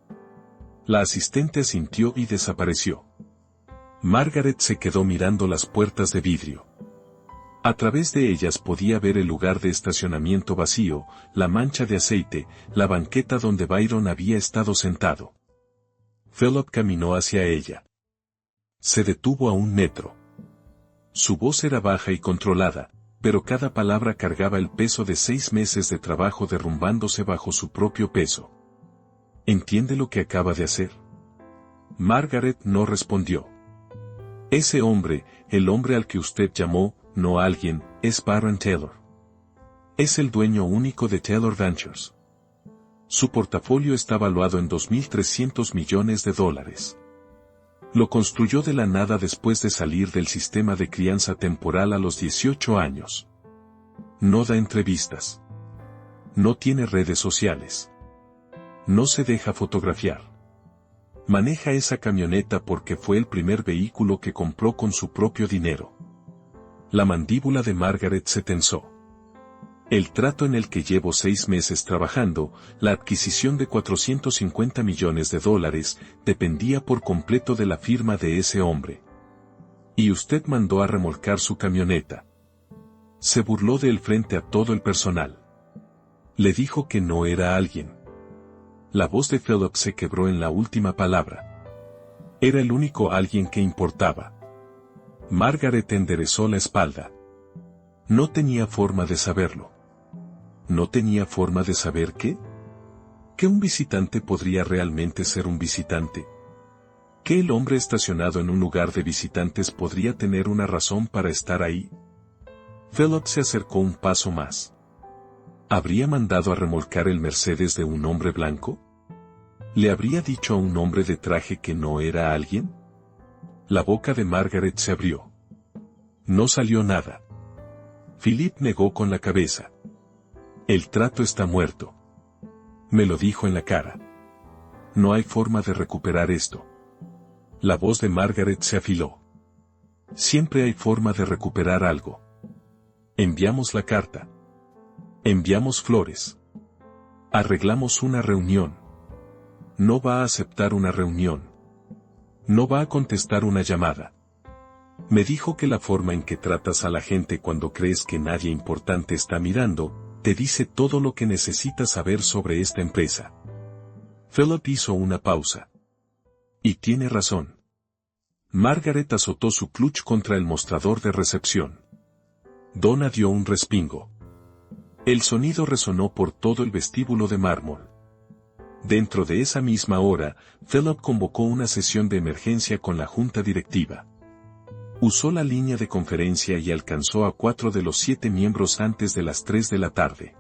La asistente asintió y desapareció. Margaret se quedó mirando las puertas de vidrio. A través de ellas podía ver el lugar de estacionamiento vacío, la mancha de aceite, la banqueta donde Byron había estado sentado. Philip caminó hacia ella. Se detuvo a 1 metro. Su voz era baja y controlada, pero cada palabra cargaba el peso de 6 meses de trabajo derrumbándose bajo su propio peso. ¿Entiende lo que acaba de hacer? Margaret no respondió. Ese hombre, el hombre al que usted llamó, no alguien, es Byron Taylor. Es el dueño único de Taylor Ventures. Su portafolio está valuado en $2.300 millones. Lo construyó de la nada después de salir del sistema de crianza temporal a los 18 años. No da entrevistas. No tiene redes sociales. No se deja fotografiar. Maneja esa camioneta porque fue el primer vehículo que compró con su propio dinero. La mandíbula de Margaret se tensó. El trato en el que llevo 6 meses trabajando, la adquisición de $450 millones, dependía por completo de la firma de ese hombre. Y usted mandó a remolcar su camioneta. Se burló de él frente a todo el personal. Le dijo que no era alguien. La voz de Philip se quebró en la última palabra. Era el único alguien que importaba. Margaret enderezó la espalda. No tenía forma de saberlo. ¿No tenía forma de saber qué? ¿Que un visitante podría realmente ser un visitante? ¿Que el hombre estacionado en un lugar de visitantes podría tener una razón para estar ahí? Philip se acercó un paso más. ¿Habría mandado a remolcar el Mercedes de un hombre blanco? ¿Le habría dicho a un hombre de traje que no era alguien? La boca de Margaret se abrió. No salió nada. Philip negó con la cabeza. El trato está muerto. Me lo dijo en la cara. No hay forma de recuperar esto. La voz de Margaret se afiló. Siempre hay forma de recuperar algo. Enviamos la carta. Enviamos flores. Arreglamos una reunión. No va a aceptar una reunión. No va a contestar una llamada. Me dijo que la forma en que tratas a la gente cuando crees que nadie importante está mirando, te dice todo lo que necesitas saber sobre esta empresa. Philip hizo una pausa. Y tiene razón. Margaret azotó su clutch contra el mostrador de recepción. Donna dio un respingo. El sonido resonó por todo el vestíbulo de mármol. Dentro de esa misma hora, Philip convocó una sesión de emergencia con la junta directiva. Usó la línea de conferencia y alcanzó a 4 de los 7 miembros antes de las 3 de la tarde.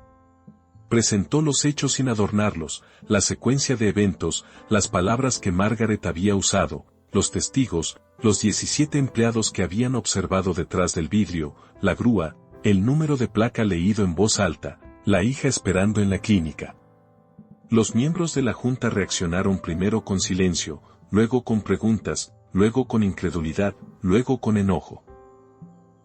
Presentó los hechos sin adornarlos, la secuencia de eventos, las palabras que Margaret había usado, los testigos, los 17 empleados que habían observado detrás del vidrio, la grúa, el número de placa leído en voz alta, la hija esperando en la clínica. Los miembros de la junta reaccionaron primero con silencio, luego con preguntas, luego con incredulidad, luego con enojo.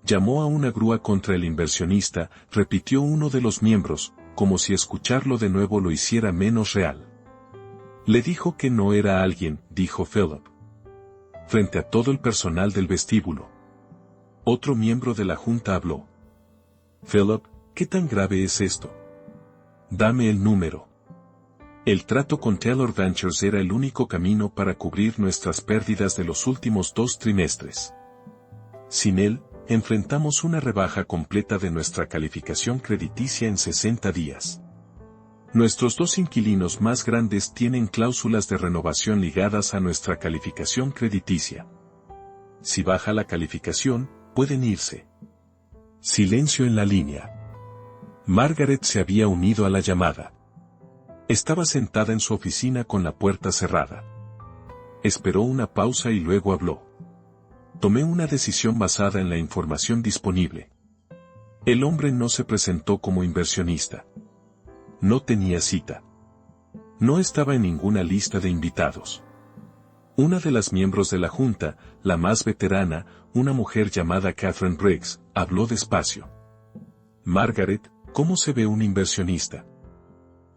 Llamó a una grúa contra el inversionista, repitió uno de los miembros, como si escucharlo de nuevo lo hiciera menos real. Le dijo que no era alguien, dijo Philip. Frente a todo el personal del vestíbulo. Otro miembro de la junta habló. Philip, ¿qué tan grave es esto? Dame el número. El trato con Taylor Ventures era el único camino para cubrir nuestras pérdidas de los últimos 2 trimestres. Sin él, enfrentamos una rebaja completa de nuestra calificación crediticia en 60 días. Nuestros 2 inquilinos más grandes tienen cláusulas de renovación ligadas a nuestra calificación crediticia. Si baja la calificación, pueden irse. Silencio en la línea. Margaret se había unido a la llamada. Estaba sentada en su oficina con la puerta cerrada. Esperó una pausa y luego habló. Tomé una decisión basada en la información disponible. El hombre no se presentó como inversionista. No tenía cita. No estaba en ninguna lista de invitados. Una de las miembros de la junta, la más veterana, una mujer llamada Catherine Briggs, habló despacio. Margaret, ¿Cómo se ve un inversionista?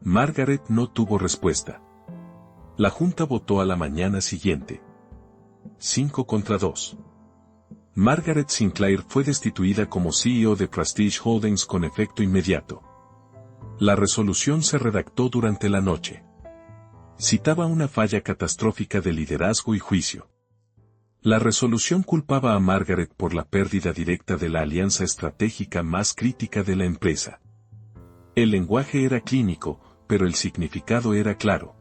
Margaret no tuvo respuesta. La junta votó a la mañana siguiente. 5 contra 2. Margaret Sinclair fue destituida como CEO de Prestige Holdings con efecto inmediato. La resolución se redactó durante la noche. Citaba una falla catastrófica de liderazgo y juicio. La resolución culpaba a Margaret por la pérdida directa de la alianza estratégica más crítica de la empresa. El lenguaje era clínico, pero el significado era claro.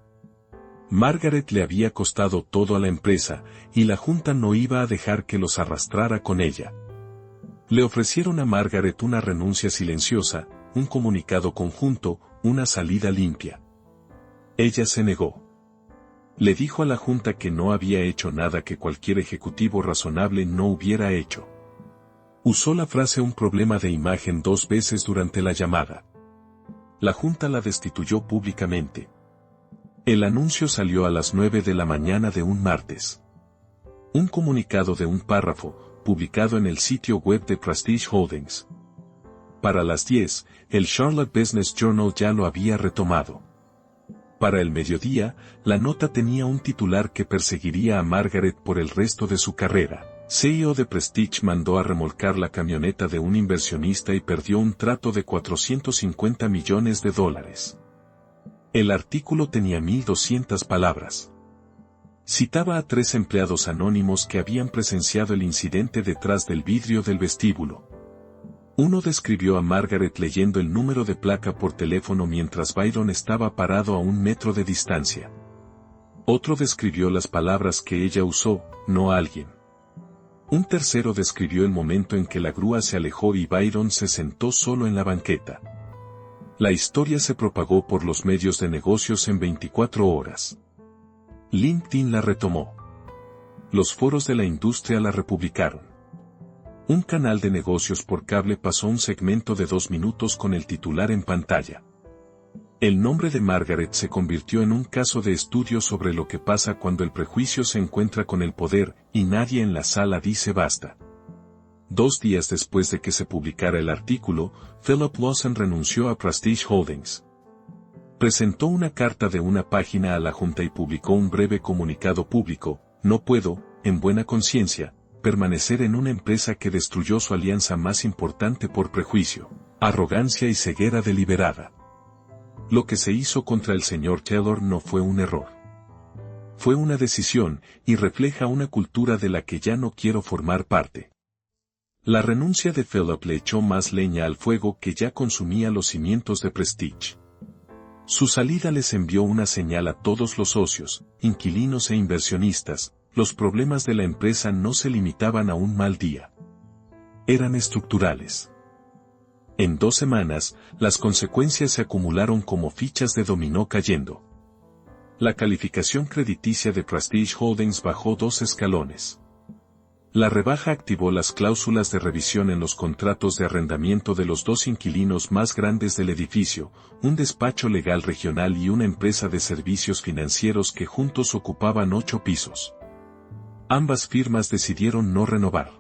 Margaret le había costado todo a la empresa, y la junta no iba a dejar que los arrastrara con ella. Le ofrecieron a Margaret una renuncia silenciosa, un comunicado conjunto, una salida limpia. Ella se negó. Le dijo a la junta que no había hecho nada que cualquier ejecutivo razonable no hubiera hecho. Usó la frase "un problema de imagen" 2 veces durante la llamada. La junta la destituyó públicamente. El anuncio salió a las 9 de la mañana de un martes. Un comunicado de un párrafo, publicado en el sitio web de Prestige Holdings. Para las 10, el Charlotte Business Journal ya lo había retomado. Para el mediodía, la nota tenía un titular que perseguiría a Margaret por el resto de su carrera. CEO de Prestige mandó a remolcar la camioneta de un inversionista y perdió un trato de $450 millones. El artículo tenía 1.200 palabras. Citaba a 3 empleados anónimos que habían presenciado el incidente detrás del vidrio del vestíbulo. Uno describió a Margaret leyendo el número de placa por teléfono mientras Byron estaba parado a 1 metro de distancia. Otro describió las palabras que ella usó, no alguien. Un tercero describió el momento en que la grúa se alejó y Byron se sentó solo en la banqueta. La historia se propagó por los medios de negocios en 24 horas. LinkedIn la retomó. Los foros de la industria la republicaron. Un canal de negocios por cable pasó un segmento de 2 minutos con el titular en pantalla. El nombre de Margaret se convirtió en un caso de estudio sobre lo que pasa cuando el prejuicio se encuentra con el poder, y nadie en la sala dice basta. 2 días después de que se publicara el artículo, Philip Lawson renunció a Prestige Holdings. Presentó una carta de 1 página a la junta y publicó un breve comunicado público: "No puedo, en buena conciencia, permanecer en una empresa que destruyó su alianza más importante por prejuicio, arrogancia y ceguera deliberada. Lo que se hizo contra el señor Taylor no fue un error. Fue una decisión, y refleja una cultura de la que ya no quiero formar parte". La renuncia de Philip le echó más leña al fuego que ya consumía los cimientos de Prestige. Su salida les envió una señal a todos los socios, inquilinos e inversionistas: los problemas de la empresa no se limitaban a un mal día. Eran estructurales. En 2 semanas, las consecuencias se acumularon como fichas de dominó cayendo. La calificación crediticia de Prestige Holdings bajó 2 escalones. La rebaja activó las cláusulas de revisión en los contratos de arrendamiento de los 2 inquilinos más grandes del edificio, un despacho legal regional y una empresa de servicios financieros que juntos ocupaban 8 pisos. Ambas firmas decidieron no renovar.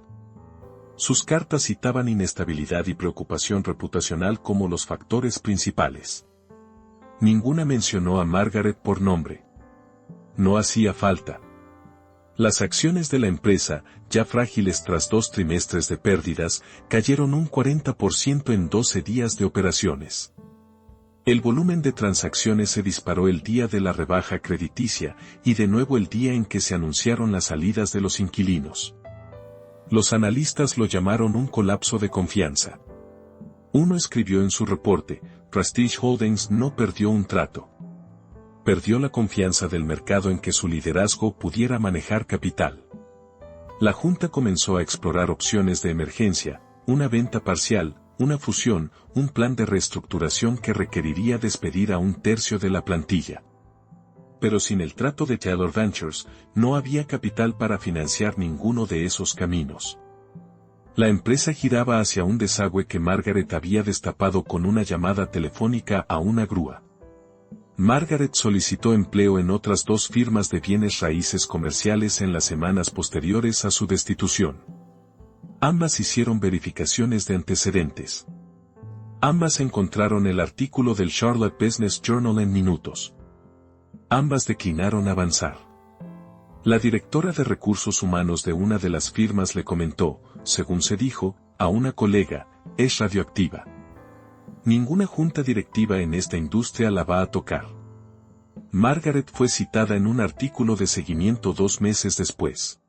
Sus cartas citaban inestabilidad y preocupación reputacional como los factores principales. Ninguna mencionó a Margaret por nombre. No hacía falta. Las acciones de la empresa, ya frágiles tras 2 trimestres de pérdidas, cayeron un 40% en 12 días de operaciones. El volumen de transacciones se disparó el día de la rebaja crediticia, y de nuevo el día en que se anunciaron las salidas de los inquilinos. Los analistas lo llamaron un colapso de confianza. Uno escribió en su reporte: "Prestige Holdings no perdió un trato. Perdió la confianza del mercado en que su liderazgo pudiera manejar capital". La junta comenzó a explorar opciones de emergencia: una venta parcial, una fusión, un plan de reestructuración que requeriría despedir a 1/3 de la plantilla. Pero sin el trato de Taylor Ventures, no había capital para financiar ninguno de esos caminos. La empresa giraba hacia un desagüe que Margaret había destapado con una llamada telefónica a una grúa. Margaret solicitó empleo en otras 2 firmas de bienes raíces comerciales en las semanas posteriores a su destitución. Ambas hicieron verificaciones de antecedentes. Ambas encontraron el artículo del Charlotte Business Journal en minutos. Ambas declinaron avanzar. La directora de recursos humanos de una de las firmas le comentó, según se dijo, a una colega, es radioactiva. Ninguna junta directiva en esta industria la va a tocar. Margaret fue citada en un artículo de seguimiento 2 meses después.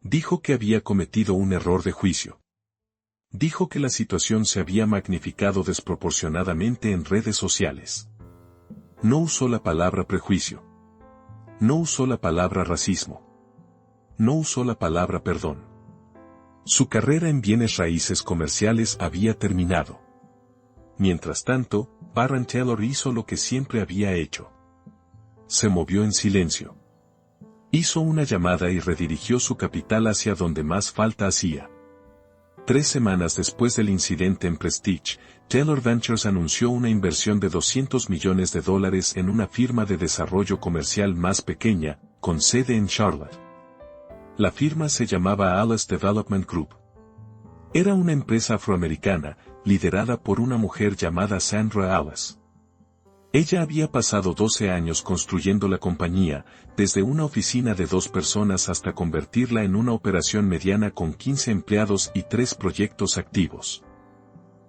Dijo que había cometido un error de juicio. Dijo que la situación se había magnificado desproporcionadamente en redes sociales. No usó la palabra prejuicio. No usó la palabra racismo. No usó la palabra perdón. Su carrera en bienes raíces comerciales había terminado. Mientras tanto, Barron Taylor hizo lo que siempre había hecho. Se movió en silencio. Hizo una llamada y redirigió su capital hacia donde más falta hacía. 3 semanas después del incidente en Prestige, Taylor Ventures anunció una inversión de $200 millones en una firma de desarrollo comercial más pequeña, con sede en Charlotte. La firma se llamaba Alice Development Group. Era una empresa afroamericana, liderada por una mujer llamada Sandra Alice. Ella había pasado 12 años construyendo la compañía, desde una oficina de 2 personas hasta convertirla en una operación mediana con 15 empleados y 3 proyectos activos.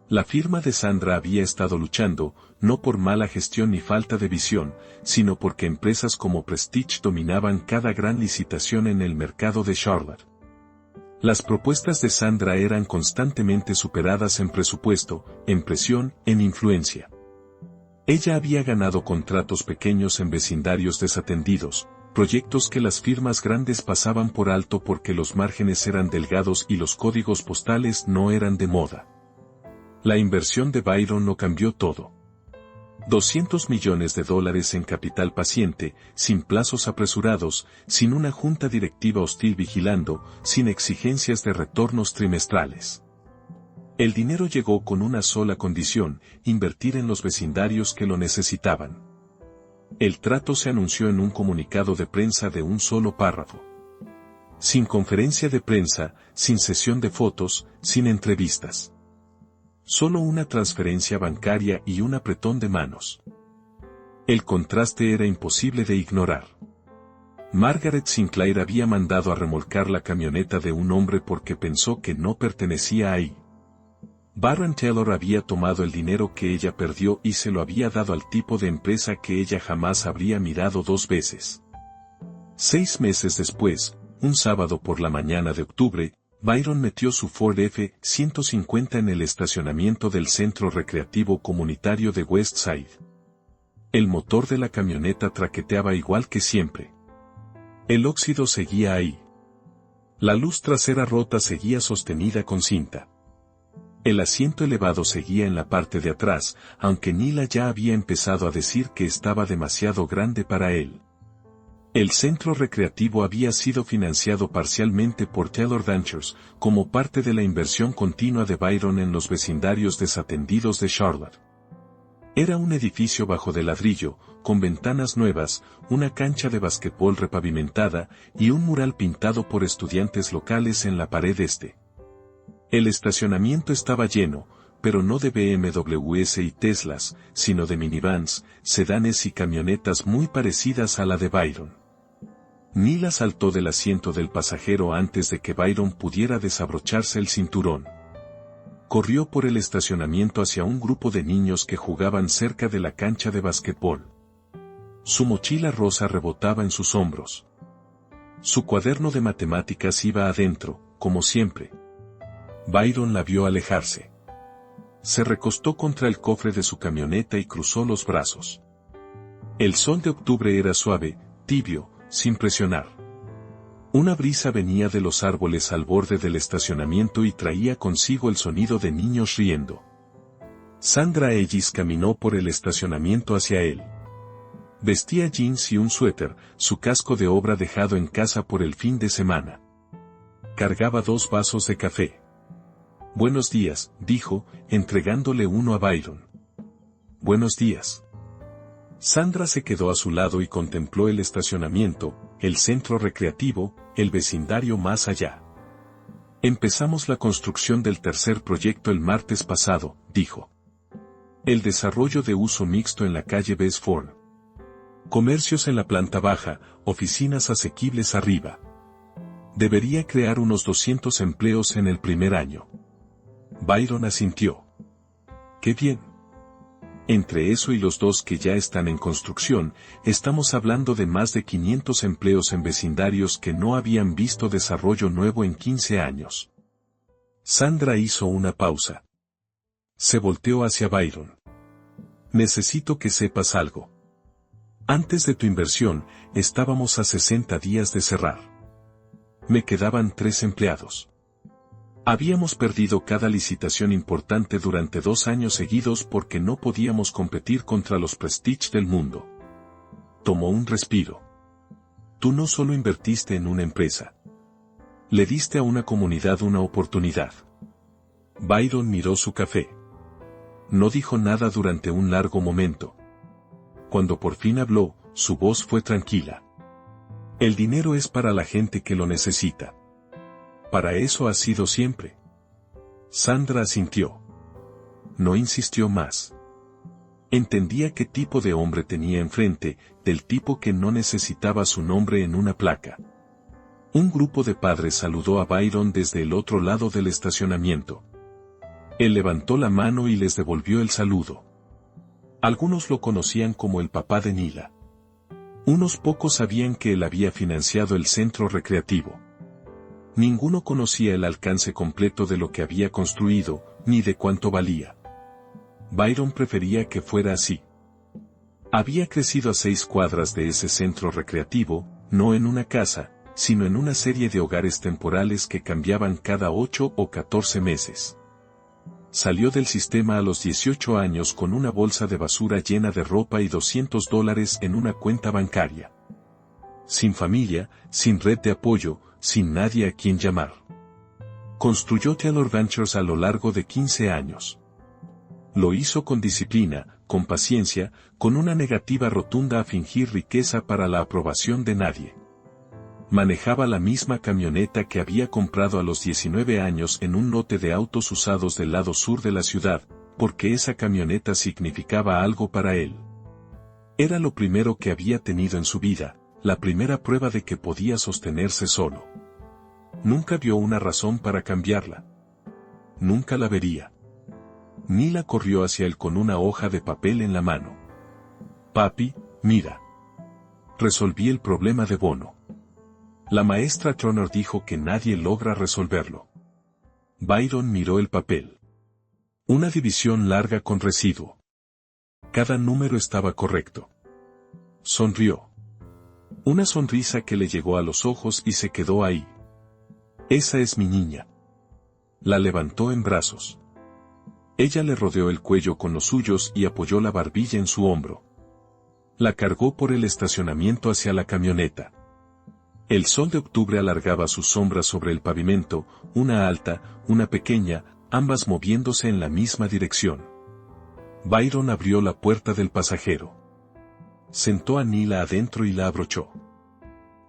La firma de Sandra había estado luchando, no por mala gestión ni falta de visión, sino porque empresas como Prestige dominaban cada gran licitación en el mercado de Charlotte. Las propuestas de Sandra eran constantemente superadas en presupuesto, en presión, en influencia. Ella había ganado contratos pequeños en vecindarios desatendidos, proyectos que las firmas grandes pasaban por alto porque los márgenes eran delgados y los códigos postales no eran de moda. La inversión de Byron lo cambió todo. $200 millones en capital paciente, sin plazos apresurados, sin una junta directiva hostil vigilando, sin exigencias de retornos trimestrales. El dinero llegó con una sola condición, invertir en los vecindarios que lo necesitaban. El trato se anunció en un comunicado de prensa de un solo párrafo. Sin conferencia de prensa, sin sesión de fotos, sin entrevistas. Solo una transferencia bancaria y un apretón de manos. El contraste era imposible de ignorar. Margaret Sinclair había mandado a remolcar la camioneta de un hombre porque pensó que no pertenecía ahí. Barron Taylor había tomado el dinero que ella perdió y se lo había dado al tipo de empresa que ella jamás habría mirado 2 veces. 6 meses después, un sábado por la mañana de octubre, Byron metió su Ford F-150 en el estacionamiento del Centro Recreativo Comunitario de Westside. El motor de la camioneta traqueteaba igual que siempre. El óxido seguía ahí. La luz trasera rota seguía sostenida con cinta. El asiento elevado seguía en la parte de atrás, aunque Nila ya había empezado a decir que estaba demasiado grande para él. El centro recreativo había sido financiado parcialmente por Taylor Ventures, como parte de la inversión continua de Byron en los vecindarios desatendidos de Charlotte. Era un edificio bajo de ladrillo, con ventanas nuevas, una cancha de basquetbol repavimentada y un mural pintado por estudiantes locales en la pared este. El estacionamiento estaba lleno, pero no de BMWs y Teslas, sino de minivans, sedanes y camionetas muy parecidas a la de Byron. Nila saltó del asiento del pasajero antes de que Byron pudiera desabrocharse el cinturón. Corrió por el estacionamiento hacia un grupo de niños que jugaban cerca de la cancha de basquetbol. Su mochila rosa rebotaba en sus hombros. Su cuaderno de matemáticas iba adentro, como siempre. Byron la vio alejarse. Se recostó contra el cofre de su camioneta y cruzó los brazos. El sol de octubre era suave, tibio, sin presionar. Una brisa venía de los árboles al borde del estacionamiento y traía consigo el sonido de niños riendo. Sandra Ellis caminó por el estacionamiento hacia él. Vestía jeans y un suéter, su casco de obra dejado en casa por el fin de semana. Cargaba 2 vasos de café. «Buenos días», dijo, entregándole uno a Byron. «Buenos días». Sandra se quedó a su lado y contempló el estacionamiento, el centro recreativo, el vecindario más allá. «Empezamos la construcción del tercer proyecto el martes pasado», dijo. El desarrollo de uso mixto en la calle Besford. Comercios en la planta baja, oficinas asequibles arriba. Debería crear unos 200 empleos en el primer año. Byron asintió. ¡Qué bien! Entre eso y los dos que ya están en construcción, estamos hablando de más de 500 empleos en vecindarios que no habían visto desarrollo nuevo en 15 años. Sandra hizo una pausa. Se volteó hacia Byron. Necesito que sepas algo. Antes de tu inversión, estábamos a 60 días de cerrar. Me quedaban 3 empleados. Habíamos perdido cada licitación importante durante 2 años seguidos porque no podíamos competir contra los Prestige del mundo. Tomó un respiro. Tú no solo invertiste en una empresa. Le diste a una comunidad una oportunidad. Byron miró su café. No dijo nada durante un largo momento. Cuando por fin habló, su voz fue tranquila. El dinero es para la gente que lo necesita. Para eso ha sido siempre. Sandra asintió. No insistió más. Entendía qué tipo de hombre tenía enfrente, del tipo que no necesitaba su nombre en una placa. Un grupo de padres saludó a Byron desde el otro lado del estacionamiento. Él levantó la mano y les devolvió el saludo. Algunos lo conocían como el papá de Nila. Unos pocos sabían que él había financiado el centro recreativo. Ninguno conocía el alcance completo de lo que había construido, ni de cuánto valía. Byron prefería que fuera así. Había crecido a 6 cuadras de ese centro recreativo, no en una casa, sino en una serie de hogares temporales que cambiaban cada 8 o 14 meses. Salió del sistema a los 18 años con una bolsa de basura llena de ropa y $200 en una cuenta bancaria. Sin familia, sin red de apoyo, sin nadie a quien llamar. Construyó Taylor Ventures a lo largo de 15 años. Lo hizo con disciplina, con paciencia, con una negativa rotunda a fingir riqueza para la aprobación de nadie. Manejaba la misma camioneta que había comprado a los 19 años en un lote de autos usados del lado sur de la ciudad, porque esa camioneta significaba algo para él. Era lo primero que había tenido en su vida, la primera prueba de que podía sostenerse solo. Nunca vio una razón para cambiarla. Nunca la vería. Nila corrió hacia él con una hoja de papel en la mano. Papi, mira. Resolví el problema de Bono. La maestra Turner dijo que nadie logra resolverlo. Byron miró el papel. Una división larga con residuo. Cada número estaba correcto. Sonrió. Una sonrisa que le llegó a los ojos y se quedó ahí. Esa es mi niña. La levantó en brazos. Ella le rodeó el cuello con los suyos y apoyó la barbilla en su hombro. La cargó por el estacionamiento hacia la camioneta. El sol de octubre alargaba sus sombras sobre el pavimento, una alta, una pequeña, ambas moviéndose en la misma dirección. Byron abrió la puerta del pasajero. Sentó a Nila adentro y la abrochó.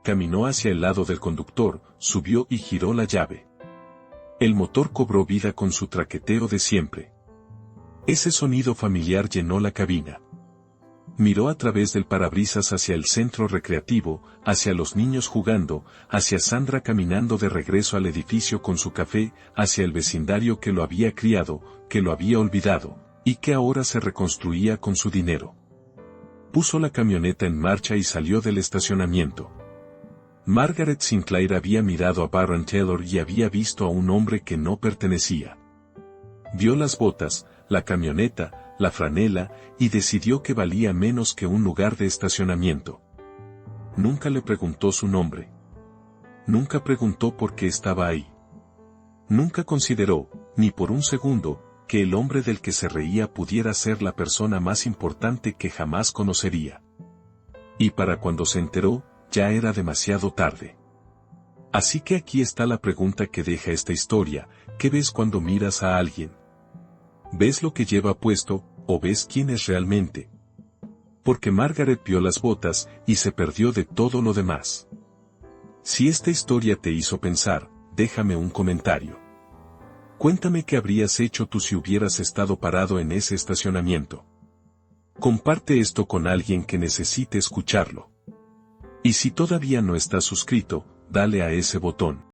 Caminó hacia el lado del conductor, subió y giró la llave. El motor cobró vida con su traqueteo de siempre. Ese sonido familiar llenó la cabina. Miró a través del parabrisas hacia el centro recreativo, hacia los niños jugando, hacia Sandra caminando de regreso al edificio con su café, hacia el vecindario que lo había criado, que lo había olvidado, y que ahora se reconstruía con su dinero. Puso la camioneta en marcha y salió del estacionamiento. Margaret Sinclair había mirado a Byron Taylor y había visto a un hombre que no pertenecía. Vio las botas, la camioneta, la franela, y decidió que valía menos que un lugar de estacionamiento. Nunca le preguntó su nombre. Nunca preguntó por qué estaba ahí. Nunca consideró, ni por un segundo, que el hombre del que se reía pudiera ser la persona más importante que jamás conocería. Y para cuando se enteró, ya era demasiado tarde. Así que aquí está la pregunta que deja esta historia: ¿qué ves cuando miras a alguien? ¿Ves lo que lleva puesto, o ves quién es realmente? Porque Margaret vio las botas, y se perdió de todo lo demás. Si esta historia te hizo pensar, déjame un comentario. Cuéntame qué habrías hecho tú si hubieras estado parado en ese estacionamiento. Comparte esto con alguien que necesite escucharlo. Y si todavía no estás suscrito, dale a ese botón.